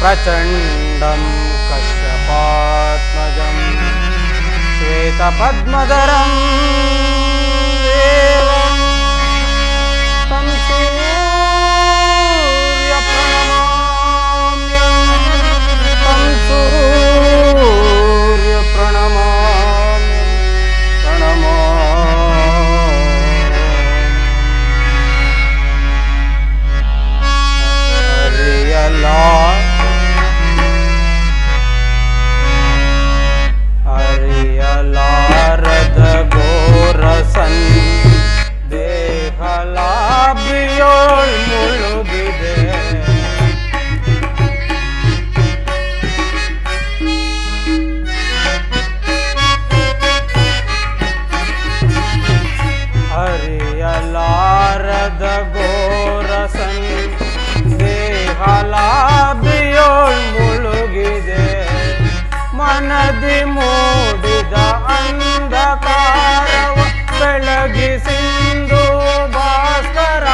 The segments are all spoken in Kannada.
प्रचण्डं कश्यपात्मजं श्वेतपद्मधरं देवं तं ದೇಹಲಾಭಿಯೋಳ್ ಮುಳುಗಿದೆ ಹರಿಯಲಾರದ ಘೋರಸನ್ ದೇಹಲಾಭಿಯೋಳ್ ಮುಳುಗಿದೆ ಮನದಿ ಮೂಡಿದ ಅಂಧಕಾರವ ಬೆಳಗಿಸಿಂದು ಭಾಸ್ಕರ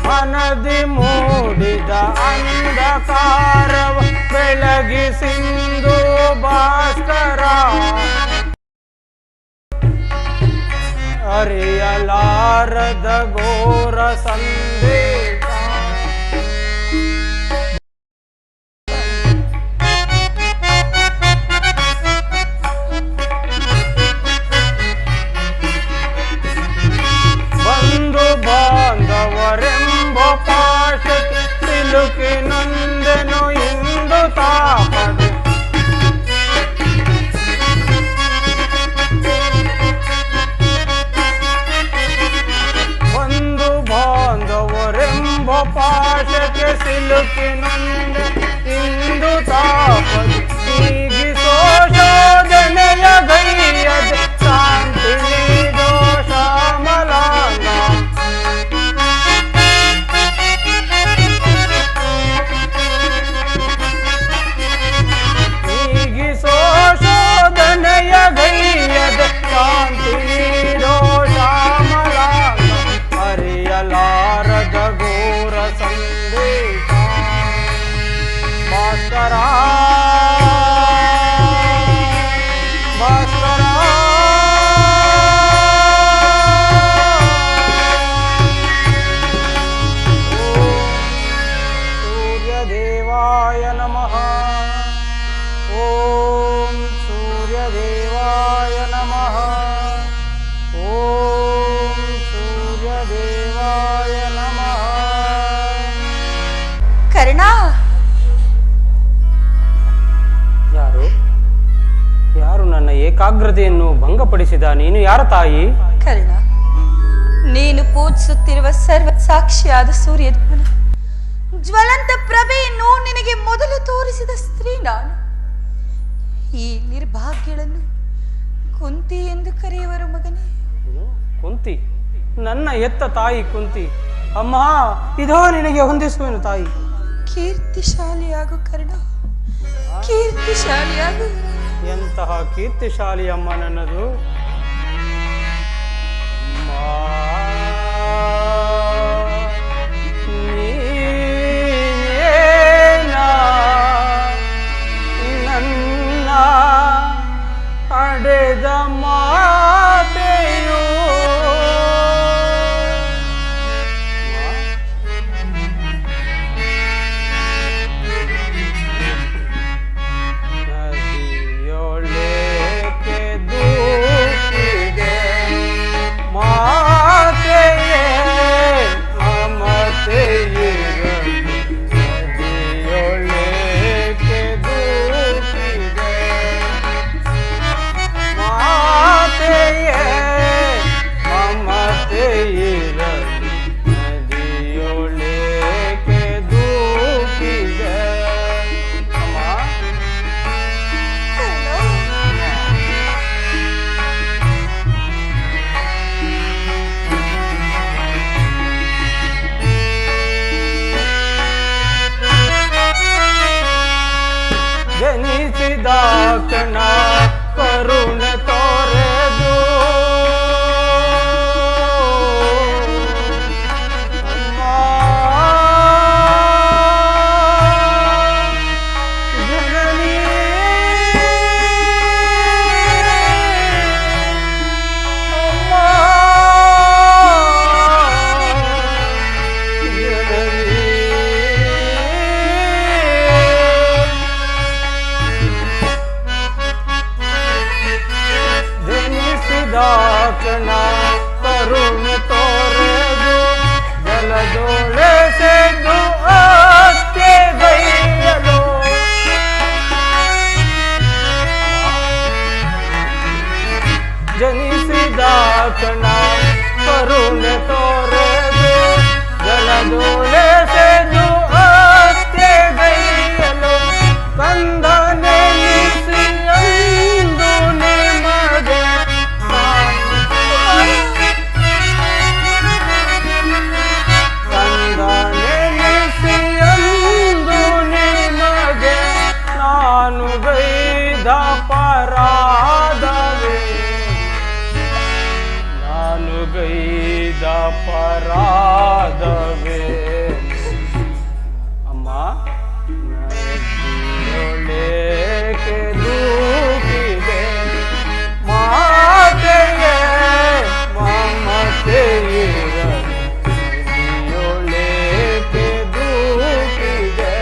ಮನದಿ ಮೂಡಿದ ಅಂಧಕಾರವ ಬೆಳಗಿಸಿಂದು ಭಾಸ್ಕರ ಅರಿಯಲಾರದ ಘೋರ ಸಂದೇಶ ಬಂಧು ಬಾಂಧವರೆಂಬ ಪಾಶಕ್ಕೆ ಸಿಲುಕಿ ನೊಂದೆನು ಇಂದು ತಾಪದೆ ಬಂಧು ಬಾಂಧವರೆಂಬ ಪಾಶಕ್ಕೆ ಸಿಲುಕಿ ನೊಂದೆ ಇಂದು ತಾಪದೆ ಹೀಗಿಸೋ ಶೋಧನೆಯ ಗೈಯದೆ ಶಾಂತಿ ದೋಷ ಮಲಾಂಗ ಹೀಗಿಸೋ ಶೋಧನೆಯ ಗೈಯದೆ ಶಾಂತಿ ದೋಷ ಮಲಾಂಗ ಅರಿಯಲಾರದ ಘೋರ ಸಂದೇಶ ಭಾಸ್ಕರ ಭಾಸ್ಕರ ಸೂರ್ಯದೇವಾಯ ನಮಃ ಓಂ ಸೂರ್ಯದೇವಾಯ ನಮಃ ಓಂ ಸೂರ್ಯದೇವಾಯ ನಮಃ ಕರ್ಣ, ಯಾರು ನನ್ನ ಏಕಾಗ್ರತೆಯನ್ನು ಭಂಗಪಡಿಸಿದ? ನೀನು ಯಾರ ತಾಯಿ? ಕರ್ಣ, ನೀನು ಪೂಜಿಸುತ್ತಿರುವ ಸರ್ವ ಸಾಕ್ಷಿಯಾದ ಸೂರ್ಯದೇವನ ಜ್ವಲಂತ ಪ್ರಭೆಯನ್ನು ನಿನಗೆ ಮೊದಲು ತೋರಿಸಿದ ಸ್ತ್ರೀ ನಾನು. ಈ ನಿರ್ಭಾಗ್ಯಳನ್ನು ಕುಂತಿ ಎಂದು ಕರೆಯುವರು ಮಗನೇ. ಕುಂತಿ? ನನ್ನ ಎತ್ತ ತಾಯಿ ಕುಂತಿ. ಅಮ್ಮ, ಇದೋ ನಿನಗೆ ಹೊಂದಿಸುವೆನು ತಾಯಿ. ಕೀರ್ತಿಶಾಲಿಯಾಗು ಕರ್ಣ, ಕೀರ್ತಿಶಾಲಿಯಾಗು. ಎಂತಹ ಕೀರ್ತಿಶಾಲಿ ಅಮ್ಮ ನನ್ನದು. ನನ್ನ ಅಡೆದ ಮಾತೆಯು ನದಿಯೊಳಕ್ಕೆ ದೂಕಿದೆ ಮಾತೆಯೇ ಮಮತೆಯಿರಲಿ. ನದಿಯೊಳಕ್ಕೆ ದೂಕಿದೆ ಮಾತೆಯೇ ಮಮತೆಯಿರಲಿ. ನದಿಯೊಳಕ್ಕೆ ದೂಕಿದೆ. ಅಮ್ಮ, ಜನಿಸಿದ ಕ್ಷಣ ಕರುಣೆ ತೋರೆದು ಕ್ಷಣ ಕರುಣೆ ತೋರೆದು ಜಲದೂಳೆಸೆದು ಅತ್ತೆಗೈಯಲು ಕಂದನೆನಿಸಿ ಅಂದು ನಿಮಗೆ ಕಂದನೆನಿಸಿ ಅಂದು ನಿಮಗೆ ನಾನು ಗೈದ ಪರಾಧವೇ ನಾನು ಗೈದ ಪರಾಧವೇ ಅಮ್ಮ ನದಿಯೊಳಕ್ಕೆ ದೂಕಿದೆ ಮಾತೆಯೇ ಮಮತೆಯಿರಲಿ ನದಿಯೊಳಕ್ಕೆ ದೂಕಿದೆ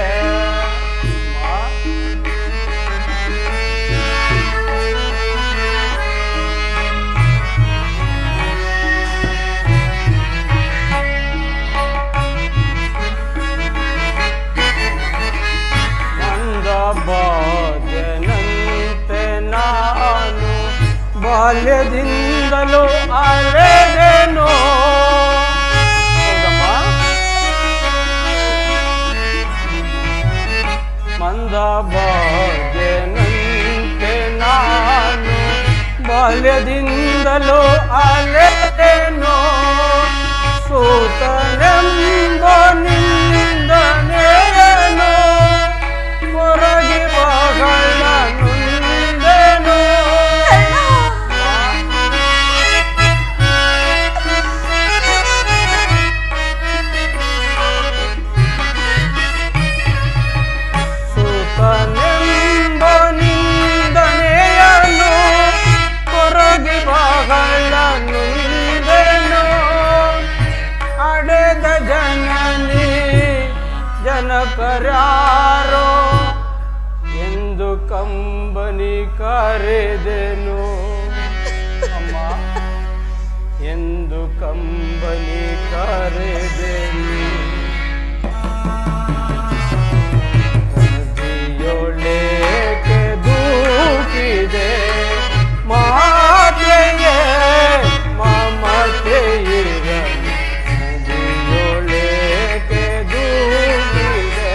ಬಾಲ್ಯನಂತೆ ನಾನು ಬಾಲ್ಯದಿಂದಲೂ ಅಲೆದೆನೋ ಮಂದ ಬಾಲ್ಯನಂತೆ ನಾನು ಬಾಲ್ಯದಿಂದಲೂ ಅಲೆದೆನೋ ಸೂತನೆಂಬ ನಿಂದನೇನೋ ಹೊರಗೆ ಬಗಳ ನುಂದೆನೋ ಸೂತನೆಂಬ ನಿಂದನೆಯನು ಹೊರಗೆ ಬಗಳ ನುಂದೆನೋ ಅಡೆದ ಜನನಿ ಜನಕರ್ಯಾರೋ ಎಂದು ಕಂಬನಿ ಕರೆದೆನು ಅಮ್ಮ ಎಂದು ಕಂಬನಿ ಕರೆದೆನು ನದಿಯೊಳಕ್ಕೆ ದೂಕಿದೆ ಮಾತೆಯೇ ಮಮತೆಯಿರಲಿ ನದಿಯೊಳಕ್ಕೆ ದೂಕಿದೆ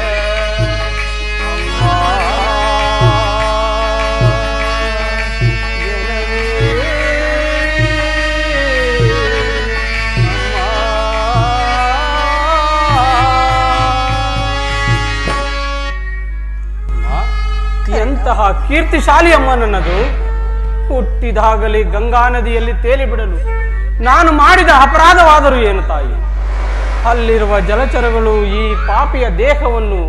ಎಂತಹ ಕೀರ್ತಿಶಾಲಿ ಅಮ್ಮ ನನ್ನದು. ಹುಟ್ಟಿದಾಗಲೇ ಗಂಗಾ ನದಿಯಲ್ಲಿ ತೇಲಿ ಬಿಡಲು ನಾನು ಮಾಡಿದ ಅಪರಾಧವಾದರೂ ಏನು ತಾಯಿ? ಅಲ್ಲಿರುವ ಜಲಚರಗಳು ಈ ಪಾಪಿಯ ದೇಹವನ್ನು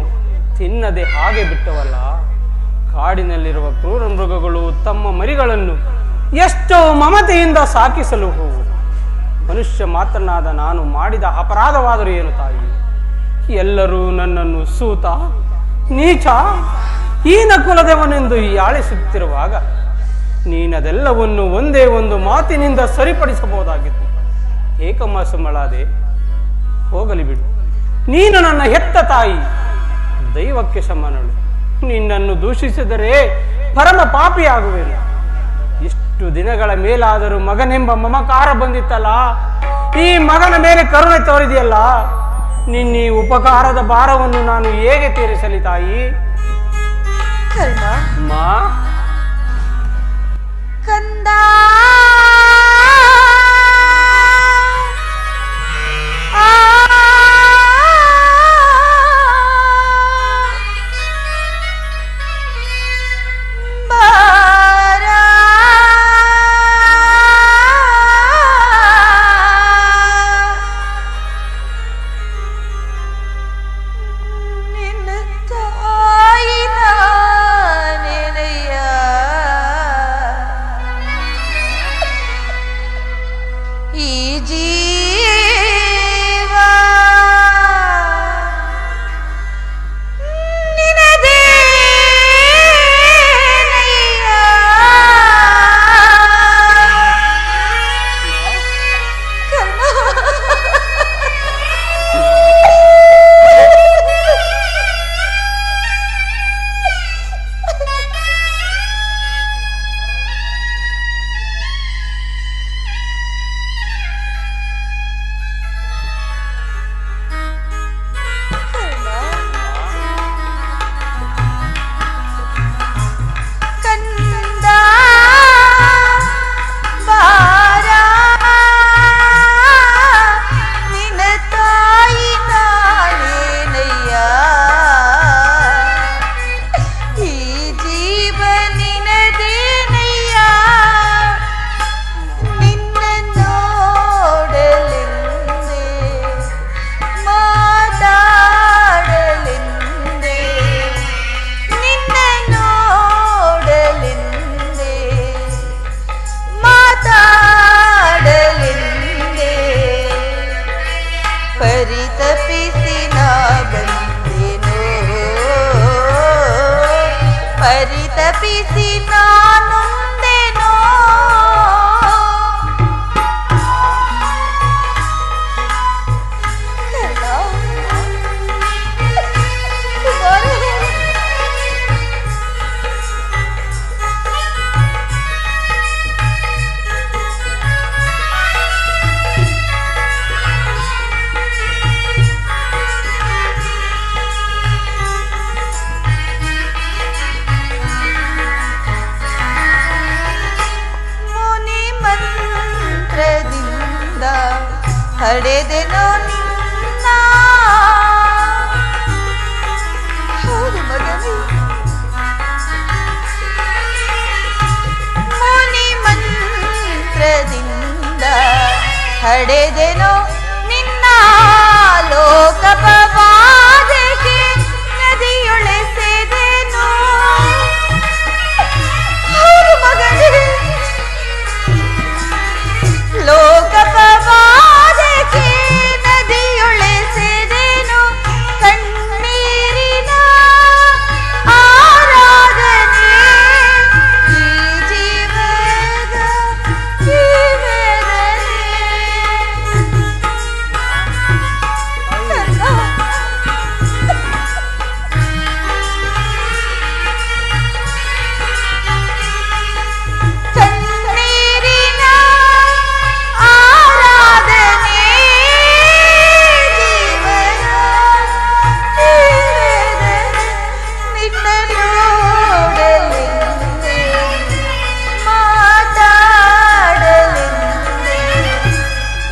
ತಿನ್ನದೆ ಹಾಗೆ ಬಿಟ್ಟವಲ್ಲ. ಕಾಡಿನಲ್ಲಿರುವ ಕ್ರೂರ ಮೃಗಗಳು ತಮ್ಮ ಮರಿಗಳನ್ನು ಎಷ್ಟೋ ಮಮತೆಯಿಂದ ಸಾಕಿಸಲು ಹೋಗುವುದು. ಮನುಷ್ಯ ಮಾತ್ರನಾದ ನಾನು ಮಾಡಿದ ಅಪರಾಧವಾದರೂ ಏನು ತಾಯಿ? ಎಲ್ಲರೂ ನನ್ನನ್ನು ಸೂತ, ನೀಚ, ಹೀನ ಕುಲದವನೆಂದು ಹೀಯಾಳಿಸುತ್ತಿರುವಾಗ ನೀನದೆಲ್ಲವನ್ನು ಒಂದೇ ಒಂದು ಮಾತಿನಿಂದ ಸರಿಪಡಿಸಬಹುದಾಗಿತ್ತು. ಏಕಮ್ಮ ಸುಮ್ಮಳಾದೆ, ಹೋಗಲಿ ಬಿಡು. ನೀನು ನನ್ನ ಹೆತ್ತ ತಾಯಿ, ದೈವಕ್ಕೆ ಸಮಾನಳು. ನಿನ್ನನ್ನು ದೂಷಿಸಿದರೆ ಪರಮ ಪಾಪಿಯಾಗುವೆನು. ಇಷ್ಟು ದಿನಗಳ ಮೇಲಾದರೂ ಮಗನೆಂಬ ಮಮಕಾರ ಬಂದಿತ್ತಲ್ಲ, ಈ ಮಗನ ಮೇಲೆ ಕರುಣೆ ತೋರಿದೆಯಲ್ಲ, ನಿನ್ನ ಈ ಉಪಕಾರದ ಭಾರವನ್ನು ನಾನು ಹೇಗೆ ತೀರಿಸಲಿ ತಾಯಿ? ಕರ್ಣ ಕಂದ ನಿನ್ನ ತಾಯಿ ನಾನೇನಯ್ಯ ಪರಿತಪಿಸಿ ನಾನೊಂದೇನೋ ಹಡೆದೆನೋ ನಿನ್ನ ಹೌದು ಮಗನೇ ಮುನಿ ಮಂತ್ರದಿಂದ ಹಡೆದೆನೋ ನಿನ್ನ ಲೋಕಪವಾದಕ್ಕೆ ನದಿಯೊಳೆಸೆದೆನೋ ಹೌದು ಮಗನೇ ಲೋಕಪವಾದಕ್ಕೆ ನದಿಯೊಳೆಸೆದೆನೋ ಕಣ್ಣೀರಿನ ಆರಾಧನೆ ಈ ಜೀವದ ಕಣ್ಣೀರಿನ ಆರಾಧನೆ ಜೀವನ ನಿನ್ನ ನೋಡಲೆಂದೇ ಮಾತಾಡಲೆಂದೇ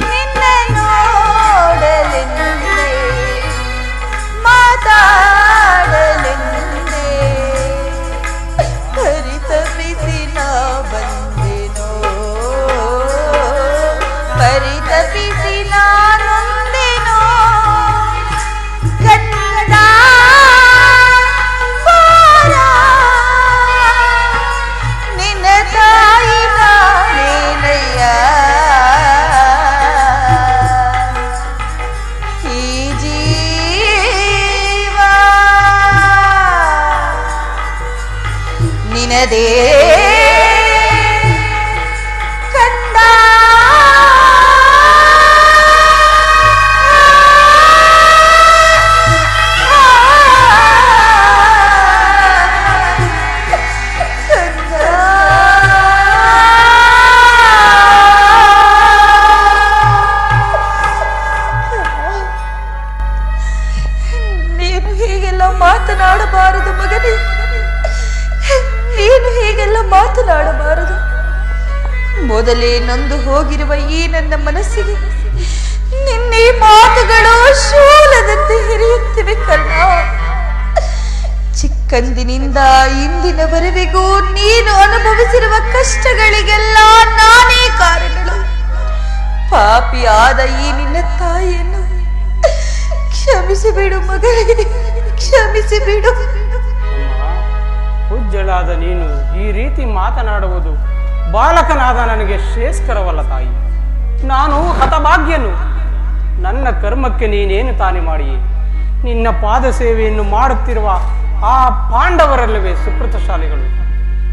ನಿನ್ನ ನೋಡಲೆಂದೇ ಮಾತಾಡಲೆಂದೇ ಪರಿತಪಿಸಿ ನಾ ಬಂದೆನೋ ಪರಿತಪಿಸಿ ನಾನೊಂದೇನೋ ಕಂದ ಬಾರ ನಿನ್ನ ತಾಯಿ ನಾನೇನಯ್ಯ ಈ ಜೀವ ನಿನದೇ ಕಂದ ನೀನು ಹೀಗೆಲ್ಲ ಮಾತನಾಡಬಾರದು ಮಗನೇ ನೀನು ಹೀಗೆಲ್ಲ ಮಾತನಾಡಬಾರದು ಮೊದಲೇ ನೊಂದು ಹೋಗಿರುವ ಈ ನನ್ನ ಮನಸ್ಸಿಗೆ ನಿನ್ನೆ ಮಾತುಗಳು ಶೂಲದಂತೆ ಹಿರಿಯುತ್ತಿವೆ ಕರ್ಣ ಚಿಕ್ಕಂದಿನಿಂದ ಇಂದಿನವರೆವಿಗೂ ನೀನು ಅನುಭವಿಸಿರುವ ಕಷ್ಟಗಳಿಗೆಲ್ಲ ನಾನೇ ಕಾರಣಗಳು ಪಾಪಿಯಾದ ಈ ನಿನ್ನ ತಾಯಿಯನ್ನು ಕ್ಷಮಿಸಿಬಿಡು ಮಗಳೇ ಕ್ಷಮಿಸಿಬಿಡು ಪೂಜ್ಯಳಾದ ನೀನು ಈ ರೀತಿ ಮಾತನಾಡುವುದು ಬಾಲಕನಾದ ನನಗೆ ಶ್ರೇಷ್ಠಕರವಲ್ಲ ತಾಯಿ. ನಾನು ಹತಭಾಗ್ಯನು. ನನ್ನ ಕರ್ಮಕ್ಕೆ ನೀನೇನು ತಾನೆ ಮಾಡಿಯೇ? ನಿನ್ನ ಪಾದ ಸೇವೆಯನ್ನು ಮಾಡುತ್ತಿರುವ ಆ ಪಾಂಡವರಲ್ಲವೇ ಸುಕೃತಶಾಲಿಗಳು.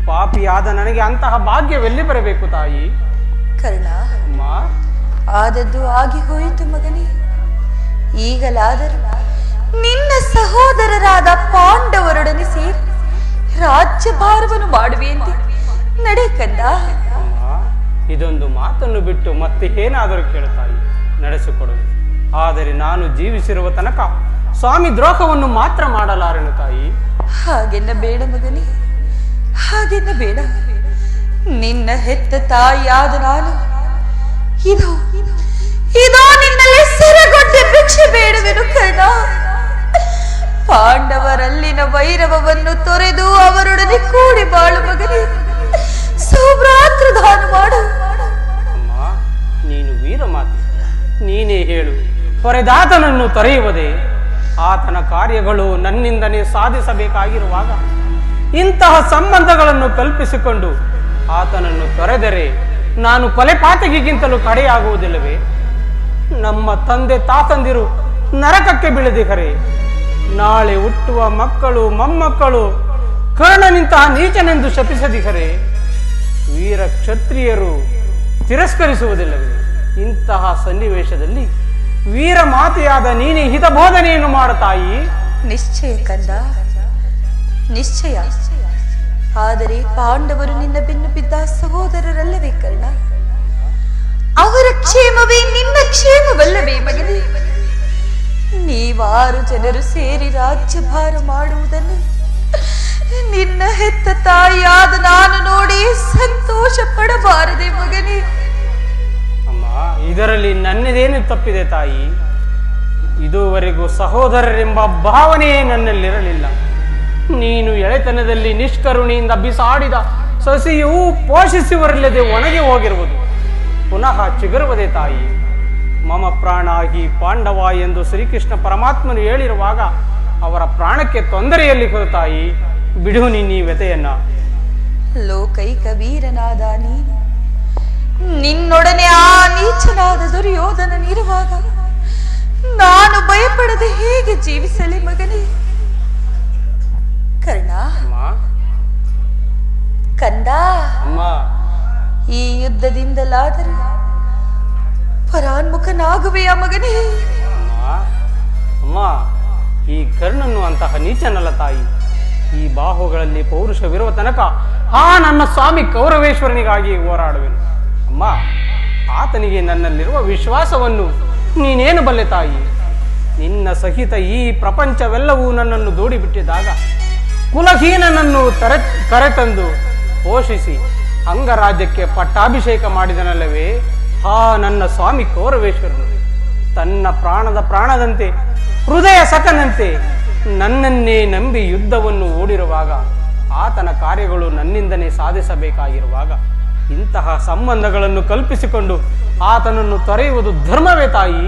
ಪಾಪಿಯಾದ ನನಗೆ ಅಂತಹ ಭಾಗ್ಯವೆಲ್ಲಿ ಬರಬೇಕು ತಾಯಿ? ಕರ್ಣ, ಅಮ್ಮ, ಆದದ್ದು ಆಗಿ ಹೋಯಿತು ಮಗನೇ. ಈಗಲಾದರೂ ನಿನ್ನ ಸಹೋದರರಾದ ಪಾಂಡವರೊಡನೆ ಸೇರಿ ರಾಜ್ಯಭಾರವನ್ನು ಮಾಡುವೆಂದು ನಡೆ ಕಂದ. ಅಮ್ಮ, ಇದೊಂದು ಮಾತನ್ನು ಬಿಟ್ಟು ಮತ್ತೆ ಏನಾದರೂ ಕೇಳುತ್ತಾಯಿ, ನಡೆಸಿಕೊಡು. ಆದರೆ ನಾನು ಜೀವಿಸಿರುವ ತನಕ ಸ್ವಾಮಿ ದ್ರೋಹವನ್ನು ಮಾತ್ರ ಮಾಡಲಾರೆನು ತಾಯಿ. ಹಾಗೆನ್ನ ಬೇಡ ಮಗನೇ, ಹಾಗೆನ್ನ ಬೇಡ. ನಿನ್ನ ಹೆತ್ತ ತಾಯಿಯಾದ ನಾನು ಇದೋ ನಿನ್ನಲ್ಲಿ ಸೆರೆಗೊಂಡೆ ಭಿಕ್ಷೆ ಬೇಡವೆನು ಕರ್ಣ. ಪಾಂಡವರಲ್ಲಿನ ವೈರವವನ್ನು ತೊರೆದು ಅವರೊಡನೆ ಕೂಡಿ ಬಾಳು ಮಗನೇ. ಸೌಭ್ರಾತೃ ದಾನ ಮಾಡು. ಅಮ್ಮ, ನೀನು ವೀರಮಾತೆ, ನೀನೇ ಹೇಳು. ಹೊರೆದಾತನನ್ನು ತೊರೆಯುವುದೇ? ಆತನ ಕಾರ್ಯಗಳು ನನ್ನಿಂದನೇ ಸಾಧಿಸಬೇಕಾಗಿರುವಾಗ ಇಂತಹ ಸಂಬಂಧಗಳನ್ನು ಕಲ್ಪಿಸಿಕೊಂಡು ಆತನನ್ನು ತೊರೆದರೆ ನಾನು ಕೊಲೆಪಾತಕಿಗಿಂತಲೂ ಕಡೆಯಾಗುವುದಿಲ್ಲವೇ? ನಮ್ಮ ತಂದೆ ತಾತಂದಿರು ನರಕಕ್ಕೆ ಬೀಳದಿಹರೆ ನಾಳೆ ಹುಟ್ಟುವ ಮಕ್ಕಳು ಮೊಮ್ಮಕ್ಕಳು ಕರ್ಣನಿಂತಹ ನೀಚನೆಂದು ಶಪಿಸದಿಹರೆ ವೀರ ಕ್ಷತ್ರಿಯರು ತಿರಸ್ಕರಿಸುವುದಿಲ್ಲವೇ? ಇಂತಹ ಸನ್ನಿವೇಶದಲ್ಲಿ ವೀರ ಮಾತೆಯಾದ ನೀನೇ ಹಿತಬೋಧನೆಯನ್ನು ಮಾಡುತ್ತಾಯಿ. ನಿಶ್ಚಯ ಕಂದ, ನಿಶ್ಚಯ. ಆದರೆ ಪಾಂಡವರು ನಿನ್ನ ಬೆನ್ನು ಬಿದ್ದ ಸಹೋದರರಲ್ಲವೇ ಕರ್ಣ? ಅವರ ಕ್ಷೇಮವೇ ನಿನ್ನ ಕ್ಷೇಮವಲ್ಲವೇ ಮಗನೇ? ನೀವಾರು ಜನರು ಸೇರಿ ರಾಜ್ಯಭಾರ ಮಾಡುವುದನ್ನು ನಿನ್ನ ಹೆತ್ತ ತಾಯಿಯಾದ ನಾನು ನೋಡಿ ಸಂತೋಷ ಪಡಬಾರದೆ ಮಗನೇ? ಅಮ್ಮ, ಇದರಲ್ಲಿ ನನ್ನದೇನು ತಪ್ಪಿದೆ ತಾಯಿ? ಇದುವರೆಗೂ ಸಹೋದರರೆಂಬ ಭಾವನೆಯೇ ನನ್ನಲ್ಲಿರಲಿಲ್ಲ. ನೀನು ಎಳೆತನದಲ್ಲಿ ನಿಷ್ಕರುಣೆಯಿಂದ ಬಿಸಾಡಿದ ಸಸಿಯು ಪೋಷಿಸುವರಿಲ್ಲದೆ ಒಣಗಿ ಹೋಗಿರುವುದು ಪುನಃ ಚಿಗುರುವುದೇ ತಾಯಿ. ಮಮ ಪ್ರಾಣಾಗಿ ಪಾಂಡವ ಎಂದು ಶ್ರೀಕೃಷ್ಣ ಪರಮಾತ್ಮನು ಹೇಳಿರುವಾಗ ಅವರ ಪ್ರಾಣಕ್ಕೆ ತೊಂದರೆಯಲ್ಲಿ ತಾಯಿ. ಬಿಡು ನೀ ವ್ಯತೆಯನ್ನ. ಲೋಕೈಕ ವೀರನಾದ ನೀನು ನಿನ್ನೊಡನೆ ಆ ನೀಚನಾದ ದುರ್ಯೋಧನನಿರುವಾಗ ನಾನು ಭಯಪಡದೆ ಹೇಗೆ ಜೀವಿಸಲಿ ಮಗನೇ? ಕರ್ಣ, ಕಂದ, ಈ ಯುದ್ಧದಿಂದಲಾದರೂ ಪರಾನ್ಮುಖನಾಗುವೆಯ ಮಗನೇ? ಅಮ್ಮ, ಈ ಕರ್ಣನು ಅಂತಹ ನೀಚನಲ್ಲ ತಾಯಿ. ಈ ಬಾಹುಗಳಲ್ಲಿ ಪೌರುಷವಿರುವ ತನಕ ನನ್ನ ಸ್ವಾಮಿ ಕೌರವೇಶ್ವರನಿಗಾಗಿ ಹೋರಾಡುವೆನು. ಅಮ್ಮ, ಆತನಿಗೆ ನನ್ನಲ್ಲಿರುವ ವಿಶ್ವಾಸವನ್ನು ನೀನೇನು ಬಲ್ಲೆ ತಾಯಿ? ನಿನ್ನ ಸಹಿತ ಈ ಪ್ರಪಂಚವೆಲ್ಲವೂ ನನ್ನನ್ನು ದೂಡಿಬಿಟ್ಟಿದ್ದಾಗ ಕುಲಹೀನನನ್ನು ಕರೆತಂದು ಪೋಷಿಸಿ ಅಂಗರಾಜ್ಯಕ್ಕೆ ಪಟ್ಟಾಭಿಷೇಕ ಮಾಡಿದನಲ್ಲವೇ ನನ್ನ ಸ್ವಾಮಿ ಕೌರವೇಶ್ವರನು. ತನ್ನ ಪ್ರಾಣದ ಪ್ರಾಣದಂತೆ ಹೃದಯ ಸಖನಂತೆ ನನ್ನನ್ನೇ ನಂಬಿ ಯುದ್ಧವನ್ನು ಓಡಿರುವಾಗ ಆತನ ಕಾರ್ಯಗಳು ನನ್ನಿಂದನೇ ಸಾಧಿಸಬೇಕಾಗಿರುವಾಗ ಇಂತಹ ಸಂಬಂಧಗಳನ್ನು ಕಲ್ಪಿಸಿಕೊಂಡು ಆತನನ್ನು ತೊರೆಯುವುದು ಧರ್ಮವೇ ತಾಯಿ?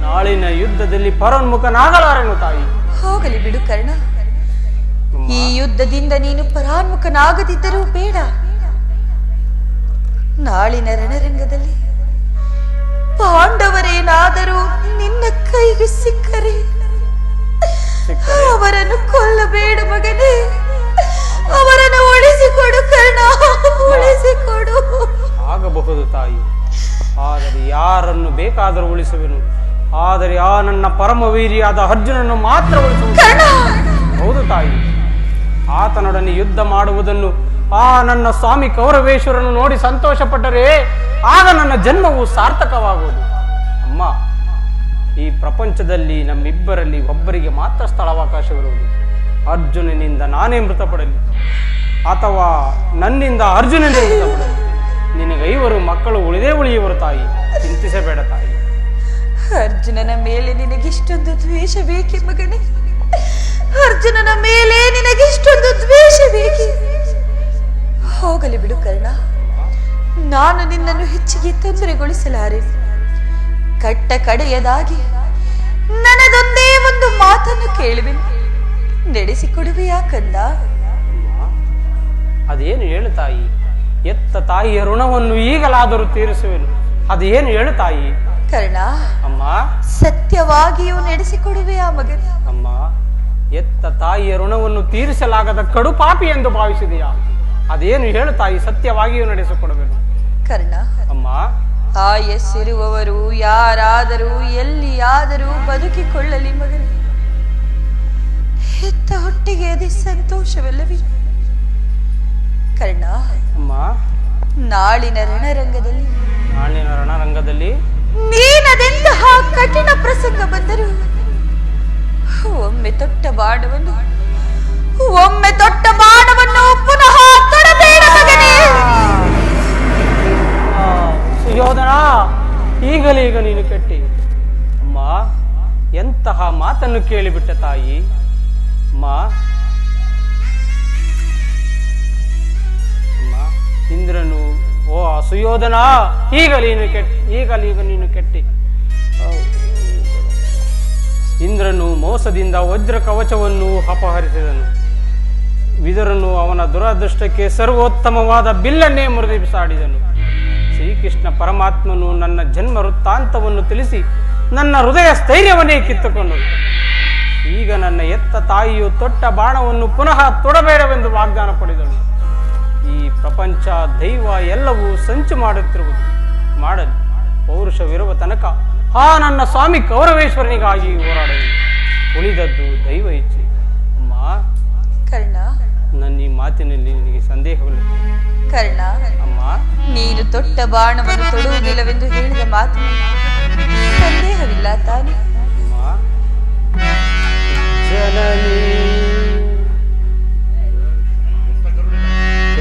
ನಾಳಿನ ಯುದ್ಧದಲ್ಲಿ ಪರೋನ್ಮುಖನಾಗಲಾರೆನು ತಾಯಿ. ಹೋಗಲಿ ಬಿಡು ಕರ್ಣ. ಈ ಯುದ್ಧದಿಂದ ನೀನು ಪರಾನ್ಮುಖನಾಗದಿದ್ದರೂ ಬೇಡ. ನಾಳಿನ ರಣರಂಗದಲ್ಲಿ ಪಾಂಡವರೇನಾದರೂ ನಿನ್ನ ಕೈಗೆ ಸಿಕ್ಕರೆ ಅವರನ್ನು ಕೊಲ್ಲಬೇಡ ಮಗನೇ. ಅವರನ್ನು ಉಳಿಸಿಕೊಡು ಕರ್ಣ, ಉಳಿಸಿಕೊಡು. ಆಗಬಹುದು ತಾಯಿ, ಆದರೆ ಯಾರನ್ನು ಬೇಕಾದರೂ ಉಳಿಸುವೆನು. ಆದರೆ ನನ್ನ ಪರಮವೀರಿಯಾದ ಅರ್ಜುನನ್ನು ಮಾತ್ರ ಉಳಿಸುವುದು. ಹೌದು ತಾಯಿ, ಆತನೊಡನೆ ಯುದ್ಧ ಮಾಡುವುದನ್ನು ನನ್ನ ಸ್ವಾಮಿ ಕೌರವೇಶ್ವರನು ನೋಡಿ ಸಂತೋಷ ಪಟ್ಟರೆ ಆಗ ನನ್ನ ಜನ್ಮವು ಸಾರ್ಥಕವಾಗುವುದು. ಅಮ್ಮ, ಈ ಪ್ರಪಂಚದಲ್ಲಿ ನಮ್ಮಿಬ್ಬರಲ್ಲಿ ಒಬ್ಬರಿಗೆ ಮಾತ್ರ ಸ್ಥಳಾವಕಾಶವಿರುವುದು. ಅರ್ಜುನನಿಂದ ನಾನೇ ಮೃತಪಡಲಿ ಅಥವಾ ನನ್ನಿಂದ ಅರ್ಜುನನೇ ಮೃತಪಡಲಿ, ನಿನಗೈವರು ಮಕ್ಕಳು ಉಳಿದೇ ಉಳಿಯುವರು ತಾಯಿ. ಚಿಂತಿಸಬೇಡ ತಾಯಿ. ಅರ್ಜುನನ ಮೇಲೆ ನಿನಗಿಷ್ಟೊಂದು ದ್ವೇಷ ಬೇಕೆ ಮಗನೇ? ಅರ್ಜುನನ ಮೇಲೆ ನಿನಗಿಷ್ಟೊಂದು ದ್ವೇಷ ಬೇಕೆ? ಹೋಗಲಿ ಬಿಡು ಕರ್ಣ. ನಾನು ನಿನ್ನನ್ನು ಹೆಚ್ಚಿಗೆ ತೊಂದರೆಗೊಳಿಸಲಾರೆ. ಕಟ್ಟ ಕಡೆಯದಾಗಿ ನನ್ನದೊಂದೇ ಒಂದು ಮಾತನ್ನು ಕೇಳುವೆನು, ನಡೆಸಿಕೊಡುವೆಯಾ ಕಂದ? ಅದೇನು ಹೇಳು ತಾಯಿ? ಎತ್ತ ತಾಯಿಯ ಋಣವನ್ನು ಈಗಲಾದರೂ ತೀರಿಸುವೆನು. ಅದೇನು ಹೇಳು ತಾಯಿ? ಕರ್ಣ, ಅಮ್ಮ, ಸತ್ಯವಾಗಿಯೂ ನಡೆಸಿಕೊಡುವೆಯಾ ಮಗನೇ? ಅಮ್ಮ, ಎತ್ತ ತಾಯಿಯ ಋಣವನ್ನು ತೀರಿಸಲಾಗದ ಕಡು ಪಾಪಿ ಎಂದು ಭಾವಿಸಿದೆಯಾ? ಅದೇನು ಹೇಳು ತಾಯಿ? ಸತ್ಯವಾಗಿಯೂ ನಡೆಸಿಕೊಡುವೆನು. ಕರ್ಣ, ಅಮ್ಮ, ಆಯಸ್ಸಿರುವವರು ಯಾರಾದರೂ ಎಲ್ಲಿಯಾದರೂ ಬದುಕಿಕೊಳ್ಳಲಿ ಮಗನೇ. ಹೆತ್ತ ಹೊಟ್ಟಿಗೆ ಅದೇ ಸಂತೋಷವಲ್ಲವೇ? ಕರ್ಣ, ಅಮ್ಮ, ನಾಳಿನ ರಣರಂಗದಲ್ಲಿ ನೀನದೆಂತಹ ಕಠಿಣ ಪ್ರಸಂಗ ಬಂದರು ಒಮ್ಮೆ ತೊಟ್ಟ ಬಾಣವನ್ನು ಪುನಃ ತೊಡಬೇಡ ಮಗನೇ. ಸುಯೋಧನ, ಈಗಲೀಗ ನೀನು ಕೆಟ್ಟಿ. ಅಮ್ಮ, ಎಂತಹ ಮಾತನ್ನು ಕೇಳಿಬಿಟ್ಟ ತಾಯಿ. ಅಮ್ಮ, ಇಂದ್ರನು, ಓ ಸುಯೋಧನ, ಈಗಲೀಗ ನೀನು ಕೆಟ್ಟಿ. ಇಂದ್ರನು ಮೋಸದಿಂದ ವಜ್ರ ಕವಚವನ್ನು ಅಪಹರಿಸಿದನು. ವಿದುರನು ಅವನ ದುರದೃಷ್ಟಕ್ಕೆ ಸರ್ವೋತ್ತಮವಾದ ಬಿಲ್ಲನ್ನೇ ಮುರಿದು ಬಿಸಾಡಿದನು. ಶ್ರೀಕೃಷ್ಣ ಪರಮಾತ್ಮನು ನನ್ನ ಜನ್ಮ ವೃತ್ತಾಂತವನ್ನು ತಿಳಿಸಿ ನನ್ನ ಹೃದಯ ಸ್ಥೈರ್ಯವನ್ನೇ ಕಿತ್ತುಕೊಂಡನು. ಈಗ ನನ್ನ ಎತ್ತ ತಾಯಿಯು ತೊಟ್ಟ ಬಾಣವನ್ನು ಪುನಃ ತೊಡಬೇಡವೆಂದು ವಾಗ್ದಾನ ಪಡೆದಳು. ಈ ಪ್ರಪಂಚ ದೈವ ಎಲ್ಲವೂ ಸಂಚು ಮಾಡುತ್ತಿರುವುದು. ಮಾಡಲಿ, ಪೌರುಷವಿರುವ ತನಕ ನನ್ನ ಸ್ವಾಮಿ ಕೌರವೇಶ್ವರನಿಗಾಗಿ ಹೋರಾಡುವುದು. ಉಳಿದದ್ದು ದೈವ ಇಚ್ಛೆ. ಅಮ್ಮ, ಕರ್ಣ, ನನ್ನ ಈ ಮಾತಿನಲ್ಲಿ ನಿನಗೆ ಸಂದೇಹವಿಲ್ಲ? ಕರ್ಣ, ಅಮ್ಮ, ನೀನು ತೊಟ್ಟ ಬಾಣವನ್ನು ತೊಡುವುದಿಲ್ಲವೆಂದು ಹೇಳಿದ ಮಾತು ಸಂದೇಹವಿಲ್ಲ ತಾನೆ? ಅಮ್ಮ, ಜನನಿ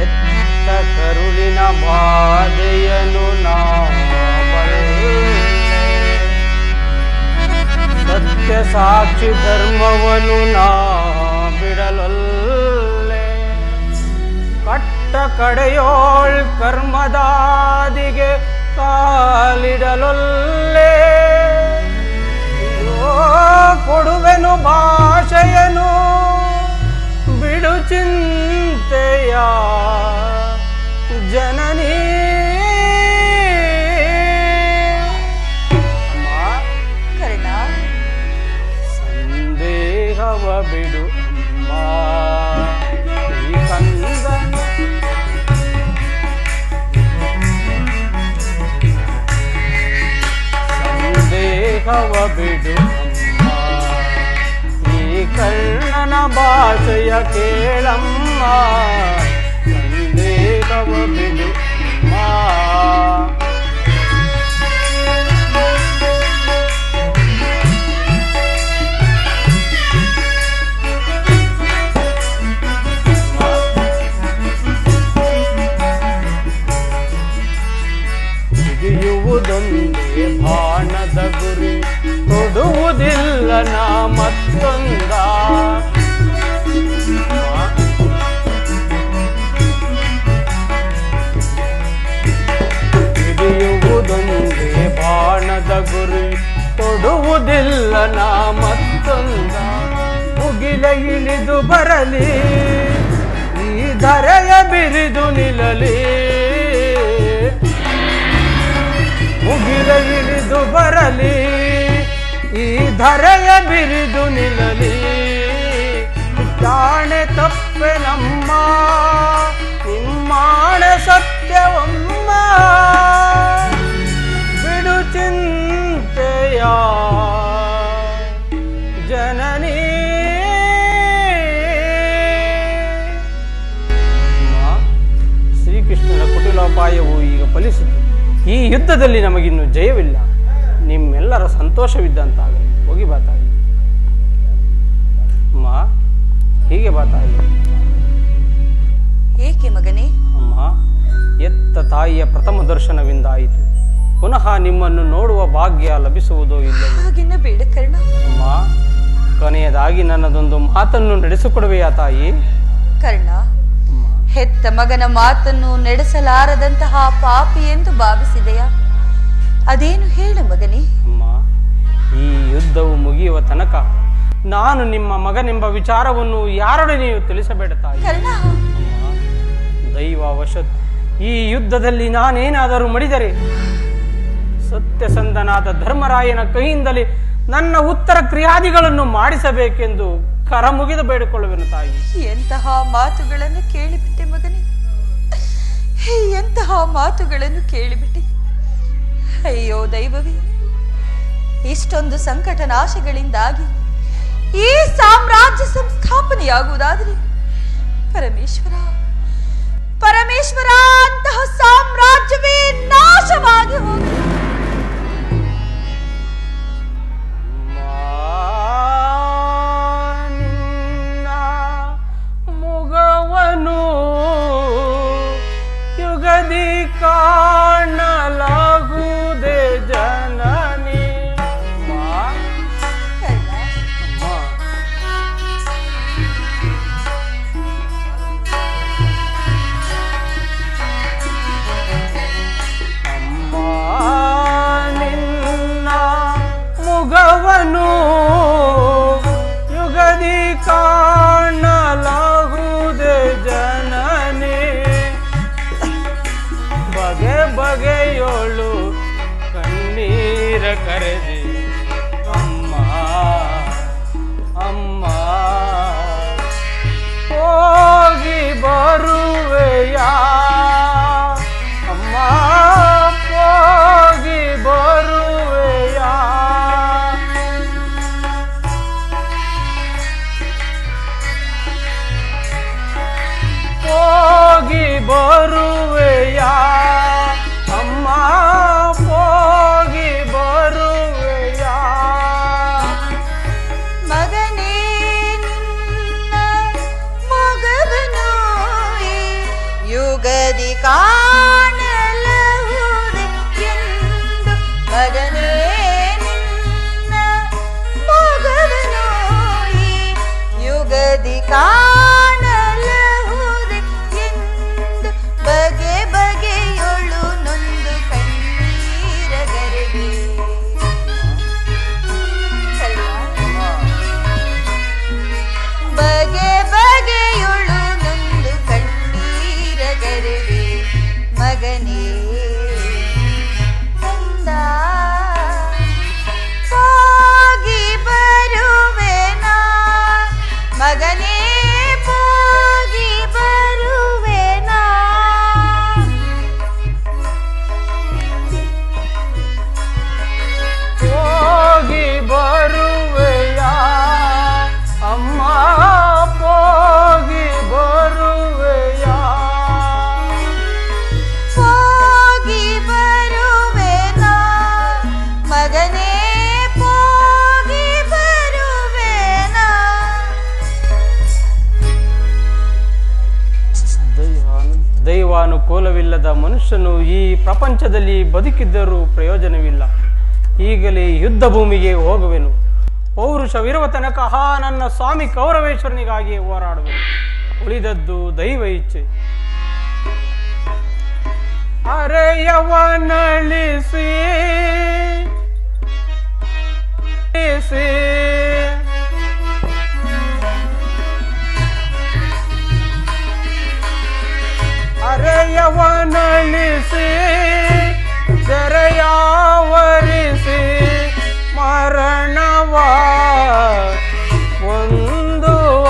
ಎತ್ತ ಕರುಳಿನ ಬಾಧೆಯನು ಸತ್ಯ ಸಾಕ್ಷಿ ಧರ್ಮವನು ನಾ ಬಿಡಲೊಲ್ಲೆ. ಕಟ್ಟ ಕಡೆಯೋಳ್ ಕರ್ಮದಾದಿಗೆ ಕಾಲಿಡಲೊಲ್ಲೆ. ಕೊಡುವೆನು ಭಾಷೆಯನು ಬಿಡು ಚಿಂತೆಯ ಜನನಿ. ಕರ್ಣ, ಸಂದೇಹವ ಬಿಡು ಅಮ್ಮ, ಈ ಕಂದನ ಸಂದೇಹವ ಬಿಡು ಅಮ್ಮ, ಈ ಕರ್ಣನ ಭಾಷೆಯ ಕೇಳಮ್ಮ. ಸಂದೇಹವ ಬಿಡು ಅಮ್ಮ. ಹಿಡಿಯುವುದೊಂದೇ ಬಾಣದ ಗುರಿ, ತೊಡುವುದಿಲ್ಲ ನಾ ಮತ್ತೊಂದ. ಹಿಡಿಯುವುದೊಂದೇ ಬಾಣದ ಗುರಿ, ತೊಡುವುದಿಲ್ಲ ನಾ ಮತ್ತೊಂದ. ಮುಗಿಲ ಇಳಿದು ಬರಲಿ, ಈ ಧರೆಯ ಬಿರಿದು ನಿಲ್ಲಲಿ. ಮುಗಿಲ ಇಳಿದು ಬರಲಿ, ಈ ಧರೆಯ ಬಿರಿದು ನಿಲ್ಲಲಿ. ಜಾಣೆ ತಪ್ಪೆ ನಮ್ಮ, ನಿಮ್ಮಾಣೆ ಸತ್ಯವಮ್ಮ. ಬಿಡು ಚಿಂತೆಯ ಜನನಿ. ಶ್ರೀಕೃಷ್ಣನ ಕುಟಿಲೋಪಾಯವು ಈಗ ಫಲಿಸಿತು. ಈ ಯುದ್ಧದಲ್ಲಿ ನಮಗಿನ್ನು ಜಯವಿಲ್ಲ. ನಿಮ್ಮೆಲ್ಲರ ಸಂತೋಷವಿದ್ದಂತಾಗಲಿ. ಹೋಗಿ ಬಾ ತಾಯಿ. ಅಮ್ಮ, ಹೀಗೆ ಬಾ ತಾಯಿ. ಏಕೆ ಮಗನೇ? ಅಮ್ಮ, ಎತ್ತ ತಾಯಿಯ ಪ್ರಥಮ ದರ್ಶನವಿಂದಾಯಿತು. ಪುನಃ ನಿಮ್ಮನ್ನು ನೋಡುವ ಭಾಗ್ಯ ಲಭಿಸುವುದೋ ಇಲ್ಲವೋ? ಹಾಗೆನ್ನ ಬೇಡ ಕರ್ಣ. ಅಮ್ಮ, ಕೊನೆಯದಾಗಿ ನನ್ನದೊಂದು ಮಾತನ್ನು ನಡೆಸಿಕೊಡುವೆಯಾ ತಾಯಿ? ಕರ್ಣ, ಹೆತ್ತ ಮಗನ ಮಾತನ್ನು ನಡೆಸಲಾರದಂತಹ ಪಾಪಿ ಎಂದು ಭಾವಿಸಿದೆಯಾ? ಅದೇನು ಹೇಳು ಮಗನೇ. ಅಮ್ಮ, ಈ ಯುದ್ಧವು ಮುಗಿಯುವ ತನಕ ನಾನು ನಿಮ್ಮ ಮಗನೆಂಬ ವಿಚಾರವನ್ನು ಯಾರೊಡನೆಯೂ ತಿಳಿಸಬೇಡ ತಾಯಿ. ಕರ್ಣ, ದೈವವಶತ್ ಈ ಯುದ್ಧದಲ್ಲಿ ನಾನೇನಾದರೂ ಮಡಿದರೆ ಸತ್ಯಸಂಧನಾದ ಧರ್ಮರಾಯನ ಕೈಯಿಂದಲೇ ನನ್ನ ಉತ್ತರ ಕ್ರಿಯಾದಿಗಳನ್ನು ಮಾಡಿಸಬೇಕೆಂದು ಕರ ಮುಗಿದು ಬೇಡಿಕೊಳ್ಳುವೆನು ತಾಯಿ. ಎಂತಹ ಮಾತುಗಳನ್ನು ಕೇಳಿಬಿಟ್ಟೆ ಮಗನೇ, ಎಂತಹ ಮಾತುಗಳನ್ನು ಕೇಳಿಬಿಟ್ಟೆ. ಅಯ್ಯೋ ದೈವವೇ, ಇಷ್ಟೊಂದು ಸಂಕಟ ನಾಶಗಳಿಂದಾಗಿ ಈ ಸಾಮ್ರಾಜ್ಯ ಸಂಸ್ಥಾಪನೆಯಾಗುವುದಾದರೆ ಪರಮೇಶ್ವರ ಪರಮೇಶ್ವರ ಅಂತಹ ಸಾಮ್ರಾಜ್ಯವೇ ನಾಶವಾಗಿ ಹೋಗಲಿ. ಮುಗವನು ಯುಗದಿ ಕಾಣಲಾಗುವುದೇ ಜನನಿ. ಮುಗವನು ಯುಗದಿ ಕಾಣಲಾಗುವುದೇ ಜನನಿ. ಬಗೆ ಬಗೆಯೋಳು ಕಣ್ಣೀರ ಕರೆದಿ ಅಮ್ಮ ಅಮ್ಮ ಯುಗದಿ ಕಾಣಲಹುದೆ ಎಂದು ಮಗನೇ ನಿನ್ನ ಮೊಗವನು ಈ ಯುಗದಿ ಕಾಣಲಹುದೆ ಎಂದು ಬಗೆ ಬಗೆಯೊಳು ನೊಂದು ಕಣ್ಣೀರಗರೆವೆ. ಬಗೆ ಬಗೆಯೊಳು ನೊಂದು ಕಣ್ಣೀರಗರೆವೆ ಮಗನೇ ಕಂದ ಹೋಗಿ ಬರುವೆನಾ ಮಗನೇ ಹೋಗಿ ಬರುವೆನಾ. ಹೋಗಿ ಬರುವೆಯಾ ಅಮ್ಮ ಹೋಗಿ ಬರುವೆಯಾ. ಹೋಗಿ ಬರುವೆನಾ ಮಗನೇ ಹೋಗಿ ಬರುವೆನಾ. ದೈವಾನುಕೂಲವಿಲ್ಲದ ಮನುಷ್ಯನು ಈ ಪ್ರಪಂಚದಲ್ಲಿ ಬದುಕಿದ್ದರೂ ಪ್ರಯೋಜನವಿಲ್ಲ. ಈಗಲೇ ಯುದ್ಧ ಭೂಮಿಗೆ ಹೋಗುವೆನು. ಪೌರುಷವಿರುವ ತನಕ ನನ್ನ ಸ್ವಾಮಿ ಕೌರವೇಶ್ವರನಿಗಾಗಿ ಹೋರಾಡುವೆನು. ಉಳಿದದ್ದು ದೈವ ಇಚ್ಛೆ. ಅರೆಯವನಳಿಸಿ ಅರೆಯವನಳಿಸಿ ಸೆರೆಯಾವರಿಸಿ ಮರಣವ ಹೊಂದುವ